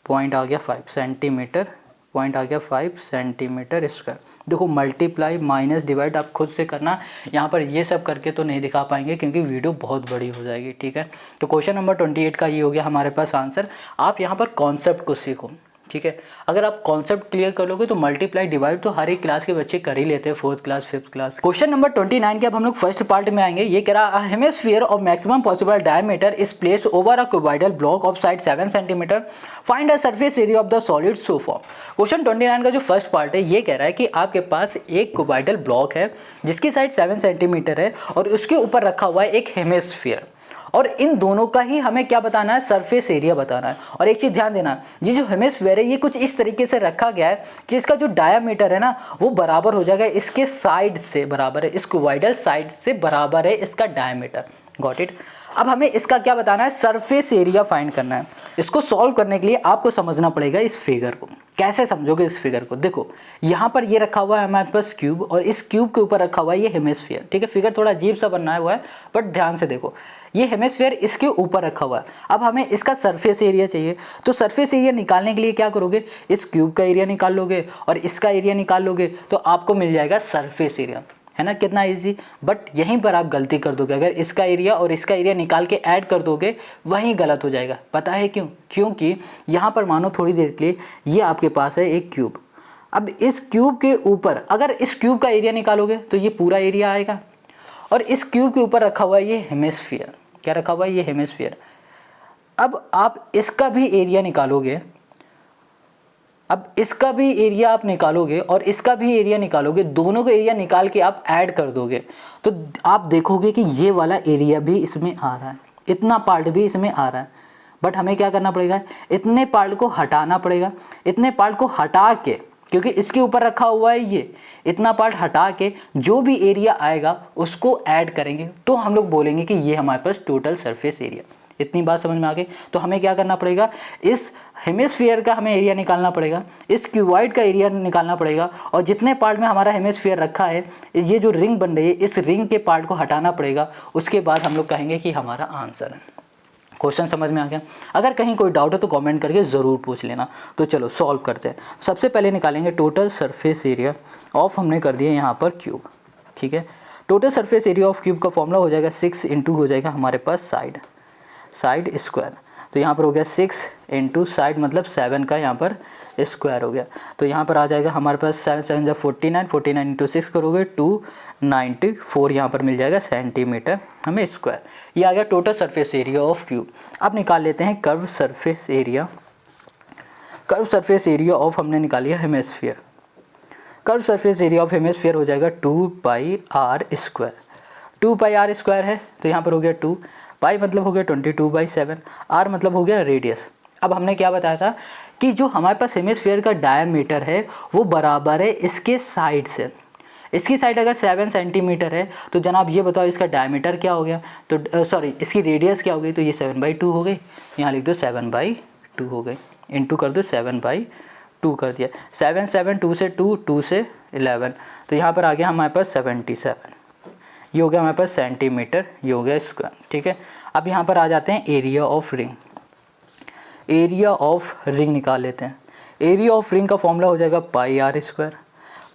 पॉइंट आ गया 5 सेंटीमीटर, पॉइंट आ गया 5 सेंटीमीटर स्क्वायर। देखो मल्टीप्लाई माइनस डिवाइड आप खुद से करना, यहाँ पर ये सब करके तो नहीं दिखा पाएंगे क्योंकि वीडियो बहुत बड़ी हो जाएगी, ठीक है। तो क्वेश्चन नंबर 28 का ये हो गया हमारे पास आंसर। आप यहाँ पर कॉन्सेप्ट को सीखो, ठीक है। अगर आप कॉन्सेप्ट क्लियर कर लोगे तो मल्टीप्लाई डिवाइड तो हर एक क्लास के बच्चे कर ही लेते हैं, 4th class 5th class. Question number 29 के अब हम लोग फर्स्ट पार्ट में आएंगे। ये कह रहा है hemisphere of maximum possible diameter is place over a cuboidal block of side 7 centimetre, find a surface area of the solid so for. Question 29 का जो फर्स्ट पार्ट है ये कह रहा है कि आपके पास एक क्यूबॉइडल ब्लॉक है जिसकी साइड 7 सेंटीमीटर है और उसके ऊपर रखा हुआ है एक हेमिस्फीयर, और इन दोनों का ही हमें क्या बताना है, सरफेस एरिया बताना है। और एक चीज़ ध्यान देना, ये जो हेमिस्फीयर है ये कुछ इस तरीके से रखा गया है कि इसका जो डायामीटर है ना वो बराबर हो जाएगा इसके साइड से, बराबर है इस क्यूबॉइडल साइड से बराबर है इसका डायामीटर। Got it. अब हमें इसका क्या बताना है, सरफेस एरिया फाइंड करना है। इसको सॉल्व करने के लिए आपको समझना पड़ेगा इस फिगर को। कैसे समझोगे इस फिगर को, देखो यहाँ पर ये रखा हुआ है हमारे पास क्यूब और इस क्यूब के ऊपर रखा हुआ है ये हेमिस्फीयर, ठीक है। फिगर थोड़ा अजीब सा बनना हुआ है बट ध्यान से देखो, ये हेमिस्फीयर इसके ऊपर रखा हुआ है। अब हमें इसका सरफेस एरिया चाहिए, तो सरफेस एरिया निकालने के लिए क्या करोगे, इस क्यूब का एरिया निकाल लोगे और इसका एरिया निकाल लोगे तो आपको मिल जाएगा सरफेस एरिया, है ना। कितना इजी। बट यहीं पर आप गलती कर दोगे, अगर इसका एरिया और इसका एरिया निकाल के ऐड कर दोगे वहीं गलत हो जाएगा। पता है क्यों, क्योंकि यहाँ पर मानो थोड़ी देर के लिए ये आपके पास है एक क्यूब। अब इस क्यूब के ऊपर अगर इस क्यूब का एरिया निकालोगे तो ये पूरा एरिया आएगा, और इस क्यूब के ऊपर रखा हुआ है ये हेमिस्फीयर। क्या रखा हुआ है, ये हेमिस्फीयर। अब आप इसका भी एरिया निकालोगे, अब इसका भी एरिया आप निकालोगे और इसका भी एरिया निकालोगे, दोनों का एरिया निकाल के आप ऐड कर दोगे तो आप देखोगे कि ये वाला एरिया भी इसमें आ रहा है, इतना पार्ट भी इसमें आ रहा है। बट हमें क्या करना पड़ेगा, इतने पार्ट को हटाना पड़ेगा। इतने पार्ट को हटा के, क्योंकि इसके ऊपर रखा हुआ है ये, इतना पार्ट हटा के जो भी एरिया आएगा उसको ऐड करेंगे तो हम लोग बोलेंगे कि ये हमारे पास टोटल सरफेस एरिया। इतनी बात समझ में आ गई। तो हमें क्या करना पड़ेगा, इस हेमिस्फीयर का हमें एरिया निकालना पड़ेगा, इस क्यूबॉइड का एरिया निकालना पड़ेगा, और जितने पार्ट में हमारा हेमिस्फीयर रखा है, ये जो रिंग बन रही है इस रिंग के पार्ट को हटाना पड़ेगा। उसके बाद हम लोग कहेंगे कि हमारा आंसर है। क्वेश्चन समझ में आ गया। अगर कहीं कोई डाउट है तो कमेंट करके ज़रूर पूछ लेना। तो चलो सॉल्व करते हैं। सबसे पहले निकालेंगे टोटल सरफेस एरिया ऑफ, हमने कर दिया यहाँ पर क्यूब, ठीक है। Total surface area of cube का फॉर्मूला हो जाएगा 6 इंटू हो जाएगा हमारे पास साइड स्क्वायर। तो यहाँ पर हो गया 6 इंटू साइड मतलब 7 का यहाँ पर स्क्वायर हो गया। तो यहाँ पर आ जाएगा हमारे पास 7 7 49, 49 इंटू 6 करोगे 294 यहाँ पर मिल जाएगा सेंटीमीटर हमें स्क्वायर। ये आ गया total surface area of cube. अब निकाल लेते हैं curve surface area. Curve surface area of हमने निकाली है hemisphere. Curve surface area of hemisphere हो जाएगा 2 pi R square. 2 pi R square है तो यहाँ पर हो गया 2 पाई मतलब हो गया 22/7, आर मतलब हो गया रेडियस। अब हमने क्या बताया था कि जो हमारे पास हेमिस्फीयर का डायमीटर है वो बराबर है इसके साइड से। इसकी साइड अगर 7 सेंटीमीटर है तो जनाब ये बताओ इसका डायमीटर क्या हो गया, तो सॉरी इसकी रेडियस क्या हो गई, तो ये 7/2 हो गई। यहाँ लिख दो 7/2 हो गई, इंटू कर दो 7/2 कर दिया। 7 7 2 से 2 से 11, तो यहाँ पर आ गया हमारे पास 77। ये हो गया हमारे पास सेंटीमीटर, ये हो गया स्क्वायर, ठीक है। अब यहाँ पर आ जाते हैं area of ring. Area of ring निकाल लेते हैं। एरिया ऑफ रिंग का फॉर्मूला हो जाएगा पाई आर स्क्वायर।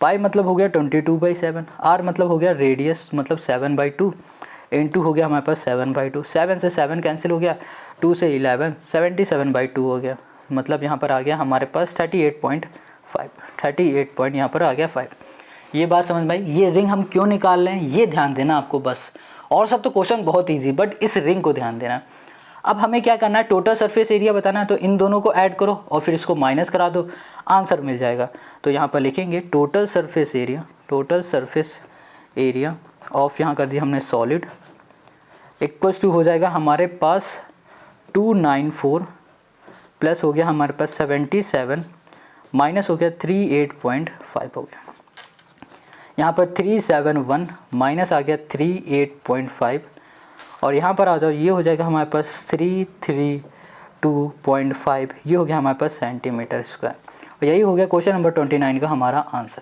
पाई मतलब हो गया 22/7, आर मतलब हो गया रेडियस मतलब 7/2, इंटू हो गया हमारे पास 7/2। 7 से 7 कैंसिल हो गया, 2 से 11, 77/2 हो गया। मतलब यहाँ पर आ गया हमारे पास 38.5, 38 पॉइंट यहाँ पर आ गया 5। ये बात समझ में आई। ये रिंग हम क्यों निकाल रहे हैं ये ध्यान देना आपको बस, और सब तो क्वेश्चन बहुत इजी, बट इस रिंग को ध्यान देना। अब हमें क्या करना है, टोटल सरफेस एरिया बताना है, तो इन दोनों को ऐड करो और फिर इसको माइनस करा दो, आंसर मिल जाएगा। तो यहाँ पर लिखेंगे टोटल सरफेस एरिया ऑफ, यहाँ कर दिया हमने सॉलिड, इक्वल्स टू हो जाएगा हमारे पास 294 प्लस हो गया हमारे पास 77 माइनस हो गया 38.5 हो गया। यहाँ पर 371 माइनस आ गया 38.5, और यहाँ पर आ जाओ ये हो जाएगा हमारे पास 332.5, ये हो गया हमारे पास सेंटीमीटर स्क्वायर। और यही हो गया क्वेश्चन नंबर 29 का हमारा आंसर।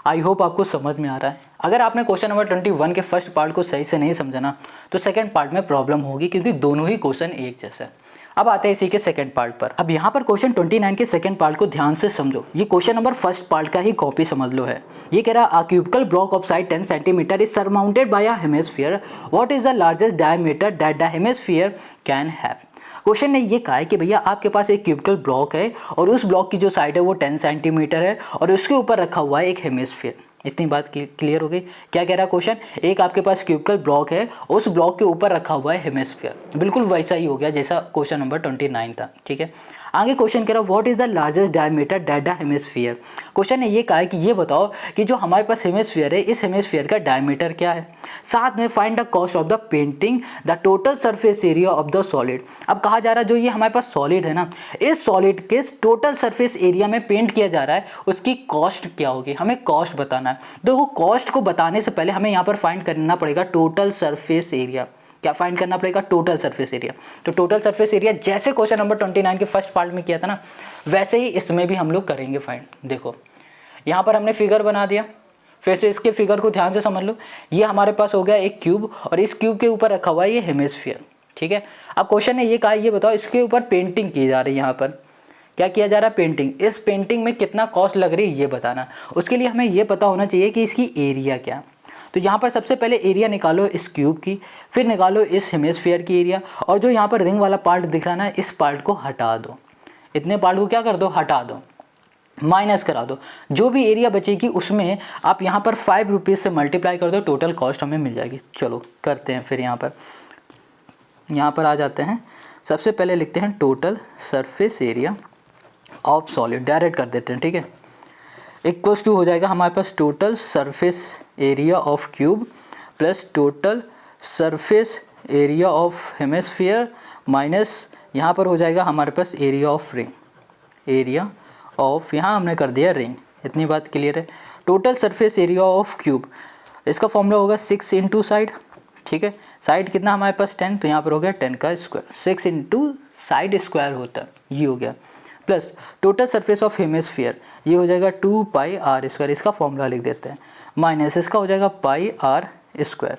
आई होप आपको समझ में आ रहा है। अगर आपने क्वेश्चन नंबर 21 के फर्स्ट पार्ट को सही से नहीं समझा ना तो सेकंड पार्ट में प्रॉब्लम होगी, क्योंकि दोनों ही क्वेश्चन एक जैसा है। अब आते हैं इसी के सेकंड पार्ट पर। अब यहाँ पर क्वेश्चन 29 के सेकंड पार्ट को ध्यान से समझो। ये क्वेश्चन नंबर फर्स्ट पार्ट का ही कॉपी समझ लो है। ये कह रहा है cubical block of side 10 centimetre is surmounted by a hemisphere, what is the largest diameter that the hemisphere can have. Question ने ये कहा है कि भैया आपके पास एक क्यूबिकल ब्लॉक है और उस ब्लॉक की जो साइड है वो 10 सेंटीमीटर है और उसके ऊपर रखा हुआ है एक हेमिस्फीयर। इतनी बात क्लियर हो गई। क्या कह रहा है क्वेश्चन, एक आपके पास क्यूबिकल ब्लॉक है, उस ब्लॉक के ऊपर रखा हुआ है हेमिस्फीयर। बिल्कुल वैसा ही हो गया जैसा क्वेश्चन नंबर 29 था। ठीक है, आगे क्वेश्चन कह रहा है what is the largest diameter that the hemisphere. Question ने ये कहा है कि ये बताओ कि जो हमारे पास हेमिस्फीयर है इस हेमिस्फीयर का डायमीटर क्या है। साथ में find the cost of the painting the total surface area of the solid. अब कहा जा रहा है जो ये हमारे पास सॉलिड है ना, इस सॉलिड के टोटल सरफेस एरिया में पेंट किया जा रहा है उसकी कॉस्ट क्या होगी, हमें कॉस्ट बताना है। देखो कॉस्ट को बताने से पहले हमें यहाँ पर फाइंड करना पड़ेगा टोटल सरफेस एरिया। क्या फाइंड करना पड़ेगा, टोटल सरफेस एरिया। तो टोटल सरफेस एरिया जैसे क्वेश्चन नंबर 29 के फर्स्ट पार्ट में किया था ना, वैसे ही इसमें भी हम लोग करेंगे फाइंड। देखो यहाँ पर हमने फिगर बना दिया, फिर से इसके फिगर को ध्यान से समझ लो। ये हमारे पास हो गया एक क्यूब और इस क्यूब के ऊपर रखा हुआ है ये हेमिस्फीयर। ठीक है, अब क्वेश्चन ने ये कहा ये बताओ इसके ऊपर पेंटिंग की जा रही है। यहाँ पर क्या किया जा रहा है, पेंटिंग। इस पेंटिंग में कितना कॉस्ट लग रही है ये बताना। उसके लिए हमें ये पता होना चाहिए कि इसकी एरिया क्या। तो यहाँ पर सबसे पहले एरिया निकालो इस क्यूब की, फिर निकालो इस हेमिस्फीयर की एरिया, और जो यहाँ पर रिंग वाला पार्ट दिख रहा है ना, इस पार्ट को हटा दो। इतने पार्ट को क्या कर दो, हटा दो, माइनस करा दो। जो भी एरिया बचेगी उसमें आप यहाँ पर 5 रुपीज़ से मल्टीप्लाई कर दो, टोटल कॉस्ट हमें मिल जाएगी। चलो करते हैं फिर। यहाँ पर आ जाते हैं। सबसे पहले लिखते हैं total surface area of solid, direct कर देते हैं। ठीक है, इक्वल्स टू हो जाएगा हमारे पास total surface area of cube plus total surface area of hemisphere minus यहाँ पर हो जाएगा हमारे पास area of ring. Area of यहाँ हमने कर दिया रिंग। इतनी बात क्लियर है। Total surface area of cube, इसका फॉर्मूला होगा 6 इंटू साइड। ठीक है, साइड कितना हमारे पास 10, तो यहाँ पर हो गया 10 का स्क्वायर। 6 इंटू साइड स्क्वायर होता है, ये हो गया। Plus total surface of hemisphere, ये हो जाएगा 2 पाई आर स्क्वायर, इसका फॉर्मूला लिख देते हैं। माइनस इसका हो जाएगा पाई आर स्क्वायर।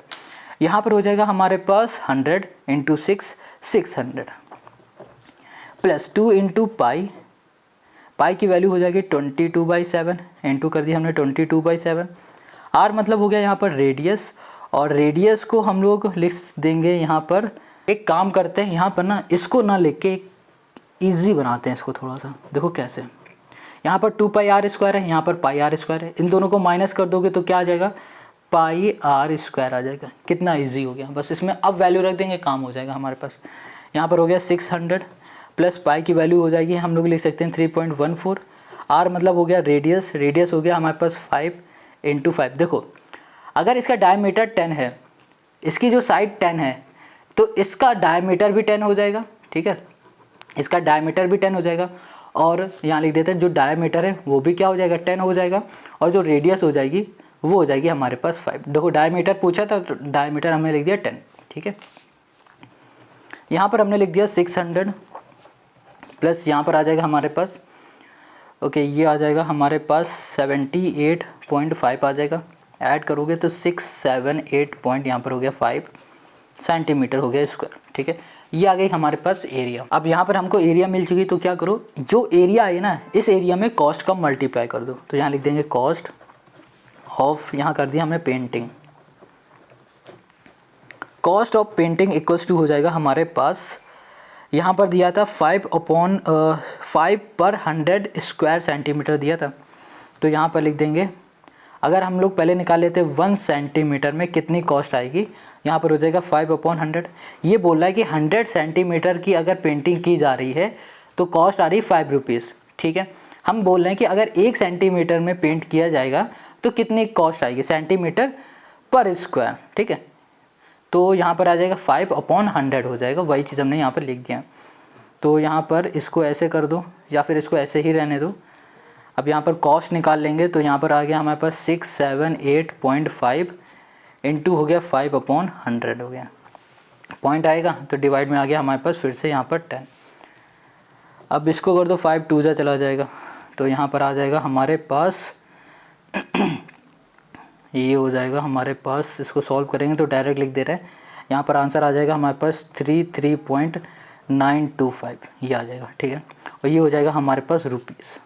यहाँ पर हो जाएगा हमारे पास 100 इंटू 6 600 प्लस 2 इंटू पाई, पाई की वैल्यू हो जाएगी 22/7, इंटू कर दिया हमने 22/7। आर मतलब हो गया यहाँ पर रेडियस, और रेडियस को हम लोग लिख देंगे यहाँ पर। एक काम करते हैं यहाँ पर ना, इसको ना लिख के ईजी बनाते हैं इसको थोड़ा सा। देखो कैसे, यहाँ पर 2 पाई आर स्क्वायर है, यहाँ पर पाई आर स्क्वायर है। इन दोनों को माइनस कर दोगे तो क्या आ जाएगा, पाई आर स्क्वायर आ जाएगा। कितना ईजी हो गया, बस इसमें अब वैल्यू रख देंगे, काम हो जाएगा हमारे पास। यहाँ पर हो गया 600 प्लस पाई की वैल्यू हो जाएगी, हम लोग लिख सकते हैं 3.14। आर मतलब हो गया रेडियस, रेडियस हो गया हमारे पास 5 इंटू 5। देखो अगर इसका डायमीटर 10 है, इसकी जो साइड 10 है, तो इसका डायमीटर भी 10 हो जाएगा। ठीक है, इसका डायमीटर भी 10 हो जाएगा, और यहाँ लिख देते हैं जो डायमीटर है वो भी क्या हो जाएगा, 10 हो जाएगा, और जो रेडियस हो जाएगी वो हो जाएगी हमारे पास 5। देखो डायमीटर पूछा था तो डायमीटर हमने लिख दिया 10। ठीक है, यहाँ पर हमने लिख दिया 600 प्लस यहाँ पर आ जाएगा हमारे पास, ओके ये आ जाएगा हमारे पास 78.5 आ जाएगा। ऐड करोगे तो 678 पॉइंट यहाँ पर हो गया 5 सेंटीमीटर हो गया स्क्वायर। ठीक है, ये आ गई हमारे पास एरिया। अब यहाँ पर हमको एरिया मिल चुकी, तो क्या करो, जो एरिया है ना इस एरिया में कॉस्ट का मल्टीप्लाई कर दो। तो यहाँ लिख देंगे कॉस्ट ऑफ, यहाँ कर दिया हमने painting. Cost of painting equals to हो जाएगा हमारे पास, यहाँ पर दिया था 5 पर 100 स्क्वायर सेंटीमीटर दिया था। तो यहाँ पर लिख देंगे, अगर हम लोग पहले निकाल लेते 1 सेंटीमीटर में कितनी कॉस्ट आएगी, यहाँ पर हो जाएगा 5/100। ये बोल रहा है कि 100 सेंटीमीटर की अगर पेंटिंग की जा रही है तो कॉस्ट आ रही 5 रुपीज़। ठीक है, हम बोल रहे हैं कि अगर 1 सेंटीमीटर में पेंट किया जाएगा तो कितनी कॉस्ट आएगी, सेंटीमीटर पर स्क्वायर। ठीक है, तो यहाँ पर आ जाएगा 5/100 हो जाएगा, वही चीज़ हमने यहाँ पर लिख दिया। तो यहाँ पर इसको ऐसे कर दो या फिर इसको ऐसे ही रहने दो। अब यहाँ पर कॉस्ट निकाल लेंगे तो यहाँ पर आ गया हमारे पास 678.5 इंटू हो गया 5/100 हो गया। पॉइंट आएगा तो डिवाइड में आ गया हमारे पास फिर से यहाँ पर 10। अब इसको कर दो 5 2 चला जाएगा, तो यहाँ पर आ जाएगा हमारे पास ये हो जाएगा हमारे पास, इसको सॉल्व करेंगे तो डायरेक्ट लिख दे रहे हैं। यहाँ पर आंसर आ जाएगा हमारे पास 33.9 925 ये आ जाएगा, ठीक है। और ये हो जाएगा हमारे पास रुपीज़।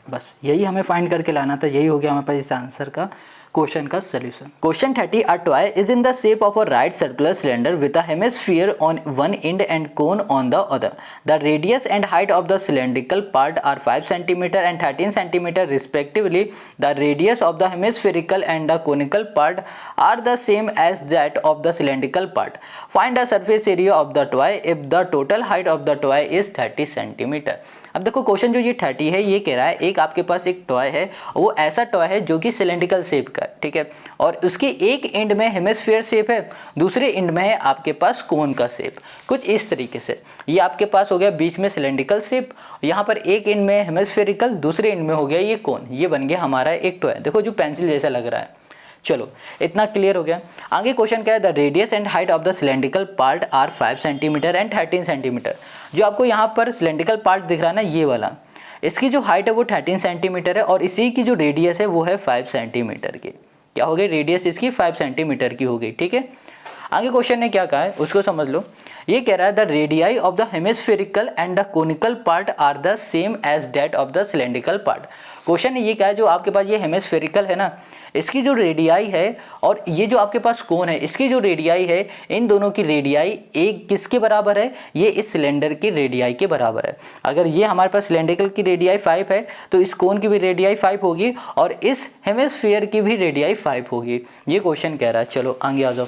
बस यही हमें फाइंड करके लाना था, यही हो गया हमारे पास इस आंसर का क्वेश्चन का solution. Question 30, a toy is in the shape of a right circular cylinder with a hemisphere on one end and cone on the other. The radius and height of the cylindrical part are 5 cm and 13 cm respectively. The radius of the hemispherical and the conical part are the same as that of the cylindrical part. Find the surface area of the toy if the total height of the toy is 30 cm. अब देखो question जो ये 30 है ये कह रहा है एक आपके पास एक टॉय है, वो ऐसा टॉय है जो कि सिलेंड्रिकल शेप का है, ठीक है, और उसके एक एंड में हेमिस्फीयर शेप है, दूसरे एंड में है आपके पास कोन का शेप, कुछ इस तरीके से। ये आपके पास हो गया बीच में सिलेंड्रिकल शेप, यहाँ पर एक एंड में हेमिस्फेरिकल, दूसरे एंड में हो गया ये कोन, ये बन गया हमारा एक टॉय। देखो जो पेंसिल जैसा लग रहा है। चलो इतना क्लियर हो गया। आगे क्वेश्चन क्या है, the radius and height of the cylindrical part are 5 cm and 13 cm। जो आपको यहाँ पर सिलेंड्रिकल पार्ट दिख रहा है ना ये वाला, इसकी जो हाइट है वो 13 cm है और इसी की जो रेडियस है वो है 5 cm की। क्या हो गई, रेडियस इसकी 5 cm की हो गई, ठीक है। आगे क्वेश्चन ने क्या कहा है उसको समझ लो। ये कह रहा है the radii of the hemispherical and the conical part are the same as that of the cylindrical part. Question ने ये कहा है जो आपके पास ये हेमिस्फेरिकल है ना, इसकी जो रेडियाई है और ये जो आपके पास कोन है इसकी जो रेडियाई है, इन दोनों की रेडियाई एक किसके बराबर है, ये इस सिलेंडर की रेडियाई के बराबर है। अगर ये हमारे पास सिलेंड्रिकल की रेडियाई 5 है तो इस कोन की भी रेडियाई 5 होगी और इस हेमिस्फीयर की भी रेडियाई 5 होगी। ये क्वेश्चन कह रहा है। चलो आगे आ जाओ।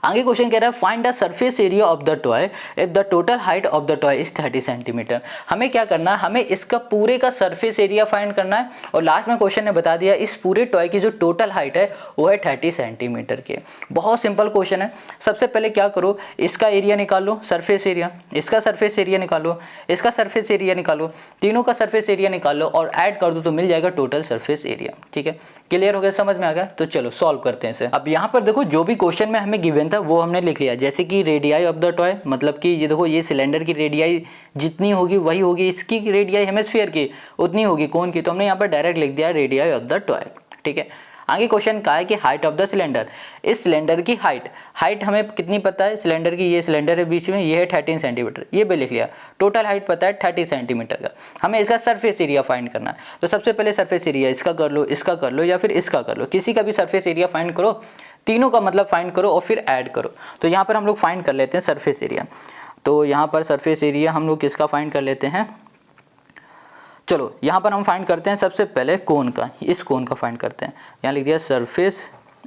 आगे क्वेश्चन कह रहा है find the surface area of the toy if the total height of the toy is 30 cm। हमें क्या करना है, हमें इसका पूरे का सरफेस एरिया फाइंड करना है और लास्ट में क्वेश्चन ने बता दिया इस पूरे टॉय की जो टोटल हाइट है वो है 30 cm की। बहुत सिंपल क्वेश्चन है। सबसे पहले क्या करो, इसका एरिया निकाल लो, सरफेस एरिया, इसका सरफेस एरिया निकालो, इसका सरफेस एरिया निकालो, तीनों का सरफेस एरिया निकालो और ऐड कर दो तो मिल जाएगा टोटल सरफेस एरिया। ठीक है, क्लियर हो गया, समझ में आ गया। तो चलो सॉल्व करते हैं इसे। अब यहाँ पर देखो जो भी क्वेश्चन में हमें गिवन था वो हमने लिख लिया, जैसे कि रेडियाई ऑफ द टॉय, मतलब कि ये देखो ये सिलेंडर की रेडियाई जितनी होगी वही होगी, इसकी रेडियाई हेमिस्फीयर की उतनी होगी कोन की, तो हमने यहाँ पर डायरेक्ट लिख दिया रेडियाई ऑफ द टॉय। ठीक है, आगे क्वेश्चन का है कि हाइट ऑफ द सिलेंडर, इस सिलेंडर की हाइट हमें कितनी पता है, सिलेंडर की, ये सिलेंडर है बीच में, ये है 13 सेंटीमीटर, ये भी लिख लिया। टोटल हाइट पता है 30 सेंटीमीटर का, हमें इसका सरफेस एरिया फाइंड करना है। तो सबसे पहले सरफेस एरिया इसका कर लो, इसका कर लो या फिर इसका कर लो, किसी का भी सरफेस एरिया फाइंड करो, तीनों का मतलब फाइंड करो और फिर ऐड करो। तो यहाँ पर हम लोग फाइंड कर लेते हैं सरफेस एरिया। तो यहाँ पर सरफेस एरिया हम लोग किसका फाइंड कर लेते हैं, चलो यहाँ पर हम फाइंड करते हैं सबसे पहले कोन का, इस कोन का फाइंड करते हैं। यहाँ लिख दिया सरफेस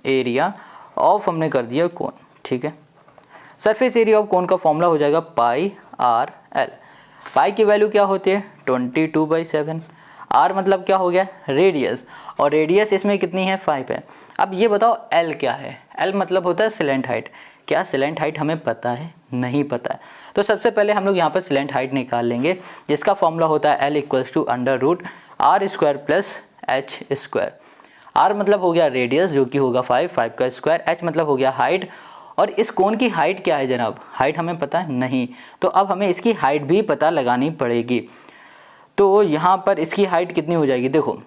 एरिया ऑफ, हमने कर दिया कोन। ठीक है, सरफेस एरिया ऑफ कोन का फॉर्मूला हो जाएगा पाई आर एल। पाई की वैल्यू क्या होती है 22/7, आर मतलब क्या हो गया रेडियस, और रेडियस इसमें कितनी है 5 है। अब ये बताओ एल क्या है, एल मतलब होता है सिलेंट हाइट। क्या सिलेंट हाइट हमें पता है, नहीं पता है। तो सबसे पहले हम लोग यहाँ पर सिलेंट हाइट निकाल लेंगे, जिसका फॉर्मूला होता है L = √r² + h²। r मतलब हो गया रेडियस जो कि होगा 5 का स्क्वायर, h मतलब हो गया हाइट, और इस कोन की हाइट क्या है जनाब, हाइट हमें पता है नहीं, तो अब हमें इसकी हाइट भी पता लगानी पड़ेगी। तो यहाँ पर इसकी हाइट कितनी हो जाएगी, देखो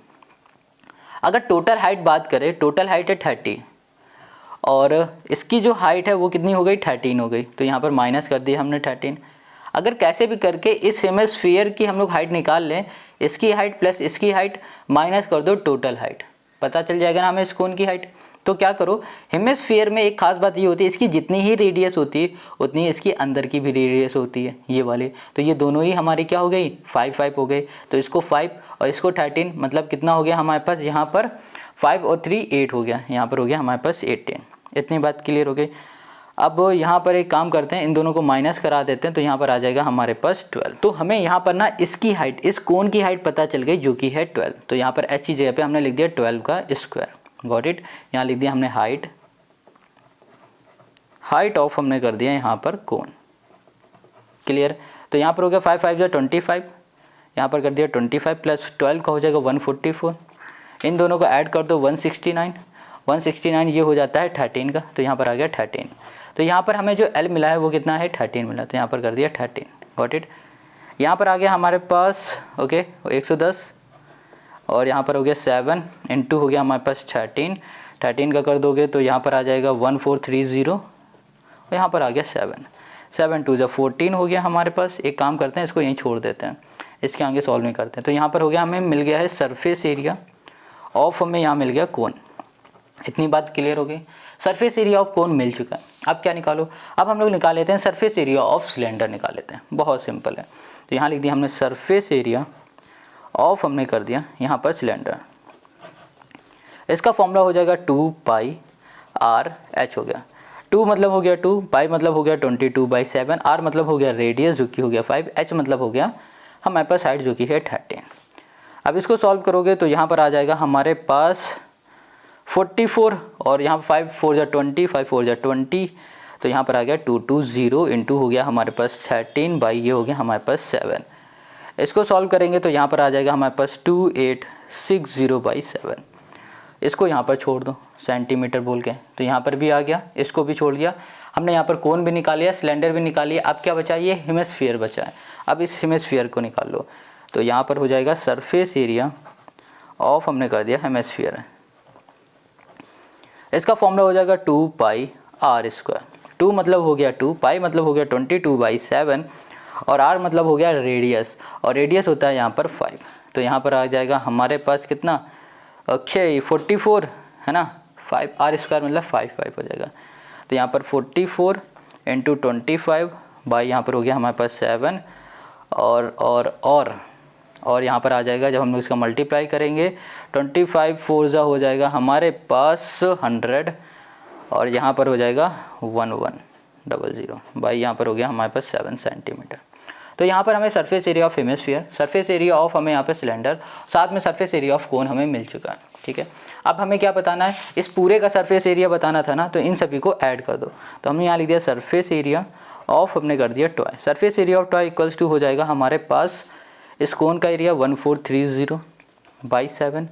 अगर टोटल हाइट बात करें, टोटल हाइट है 30 और इसकी जो हाइट है वो कितनी हो गई 13 हो गई, तो यहाँ पर माइनस कर दिया हमने 13। अगर कैसे भी करके इस हेमिस्फीयर की हम लोग हाइट निकाल लें, इसकी हाइट प्लस इसकी हाइट माइनस कर दो टोटल हाइट, पता चल जाएगा ना हमें इस कोन की हाइट। तो क्या करो, हेमिस्फीयर में एक खास बात ये होती है, इसकी जितनी ही रेडियस होती है उतनी इसकी अंदर की भी रेडियस होती है, ये वाले। तो ये दोनों ही हमारी क्या हो गई 5 हो गए, तो इसको 5 और इसको 13, मतलब कितना हो गया हमारे पास यहाँ पर 5 और 3 8 हो गया, यहाँ पर हो गया हमारे पास 18। इतनी बात क्लियर हो गई। अब यहाँ पर एक काम करते हैं, इन दोनों को माइनस करा देते हैं, तो यहाँ पर आ जाएगा हमारे पास 12। तो हमें यहाँ पर ना इसकी हाइट, इस कोन की हाइट पता चल गई जो कि है 12। तो यहाँ पर h की जगह पे हमने लिख दिया 12 का स्क्वायर, गॉट इट। यहाँ लिख दिया हमने हाइट ऑफ हमने कर दिया यहाँ पर कोन, क्लियर। तो यहाँ पर हो गया 5 5 = 25, यहाँ पर कर दिया 25 प्लस 12 का हो जाएगा 144। इन दोनों को ऐड कर दो 169 ये हो जाता है 13 का, तो यहाँ पर आ गया 13। तो यहाँ पर हमें जो L मिला है वो कितना है 13 मिला, तो यहाँ पर कर दिया 13, गॉट इट। यहाँ पर आ गया हमारे पास ओके 110 और यहाँ पर हो गया 7 × हो गया हमारे पास 13 का कर दोगे तो यहाँ पर आ जाएगा 1430 और यहाँ पर आ गया 7 2 ज़ा 14 हो गया हमारे पास। एक काम करते हैं, इसको यहीं छोड़ देते हैं, इसके आगे सॉल्व नहीं करते हैं। तो यहाँ पर हो गया, हमें मिल गया है सरफेस एरिया ऑफ, हमें यहाँ मिल गया कोन। इतनी बात क्लियर हो गई। सरफेस एरिया ऑफ कोन मिल चुका है। अब क्या निकालो, अब हम लोग निकाल लेते हैं सरफेस एरिया ऑफ सिलेंडर निकाल लेते हैं, बहुत सिंपल है। तो यहाँ लिख दिया हमने सरफेस एरिया ऑफ, हमने कर दिया यहाँ पर सिलेंडर। इसका फॉर्मूला हो जाएगा 2 पाई आर एच हो गया। 2 मतलब हो गया 2, पाई मतलब हो गया 22/7, आर मतलब हो गया रेडियस जो कि हो गया 5, एच मतलब हो गया हमारे पास हाइट जो कि है 13। अब इसको सॉल्व करोगे तो यहाँ पर आ जाएगा हमारे पास 44 और यहाँ 5 4 ज़ा 20, 5 4 ज़ा 20, तो यहाँ पर आ गया 220 इंटू हो गया हमारे पास 13 बाई ये हो गया हमारे पास 7। इसको सॉल्व करेंगे तो यहाँ पर आ जाएगा हमारे पास 2860/7। इसको यहाँ पर छोड़ दो सेंटीमीटर बोल के, तो यहाँ पर भी आ गया, इसको भी छोड़ दिया हमने। यहाँ पर कोन भी निकाल लिया, सिलेंडर भी निकाल लिया। अब क्या बचा, ये हेमिस्फीयर बचा है। अब इस हेमिस्फीयर को निकाल लो, तो यहाँ पर हो जाएगा सरफेस एरिया ऑफ, हमने कर दिया हेमिस्फीयर। इसका फॉर्मूला हो जाएगा 2 पाई आर स्क्वायर। 2 मतलब हो गया 2, पाई मतलब हो गया 22/7 और आर मतलब हो गया रेडियस, और रेडियस होता है यहाँ पर 5। तो यहाँ पर आ जाएगा हमारे पास कितना, 44 है ना, 5 आर स्क्वायर मतलब 5 हो जाएगा। तो यहाँ पर 44 इंटू 25 बाई यहाँ पर हो गया हमारे पास 7 और यहाँ पर आ जाएगा, जब हम लोग इसका मल्टीप्लाई करेंगे 25 4 ज़ा हो जाएगा हमारे पास 100 और यहाँ पर हो जाएगा 1100 बाई यहाँ पर हो गया हमारे पास 7 सेंटीमीटर। तो यहाँ पर हमें surface area of hemisphere, surface area of हमें यहाँ पर सिलेंडर, साथ में सरफेस एरिया ऑफ कोन हमें मिल चुका है। ठीक है, अब हमें क्या बताना है, इस पूरे का सरफेस एरिया बताना था ना, तो इन सभी को ऐड कर दो। तो हमने यहाँ लिख दिया सरफेस एरिया ऑफ, हमने कर दिया toy. Surface area of toy equals to हो जाएगा हमारे पास इस कोन का एरिया 1430/7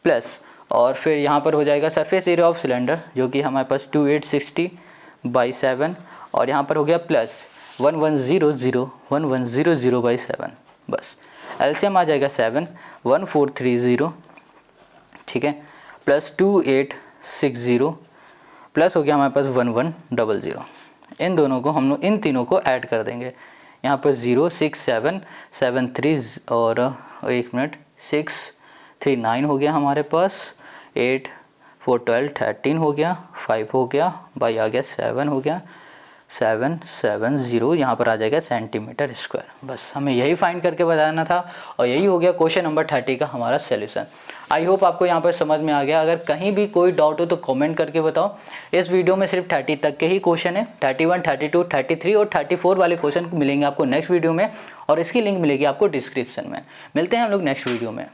प्लस, और फिर यहाँ पर हो जाएगा सरफेस एरिया ऑफ सिलेंडर जो कि हमारे पास 2860/7 और यहाँ पर हो गया प्लस 1100/7। बस एलसीएम आ जाएगा 7 1430, ठीक है, प्लस 2860 प्लस हो गया हमारे पास 1100। इन दोनों को हम लोग, इन तीनों को ऐड कर देंगे। यहाँ पर 06773 और 639 हो गया हमारे पास, 8 4 12 13 हो गया, 5 हो गया, बाई आ गया 7 हो गया, 770 यहाँ पर आ जाएगा सेंटीमीटर स्क्वायर। बस हमें यही फाइंड करके बताना था और यही हो गया क्वेश्चन नंबर 30 का हमारा सॉल्यूशन। आई होप आपको यहाँ पर समझ में आ गया। अगर कहीं भी कोई डाउट हो तो कमेंट करके बताओ। इस वीडियो में सिर्फ 30 तक के ही क्वेश्चन है, 31 32 33 और 34 वाले क्वेश्चन मिलेंगे आपको नेक्स्ट वीडियो में और इसकी लिंक मिलेगी आपको डिस्क्रिप्शन में। मिलते हैं हम लोग नेक्स्ट वीडियो में।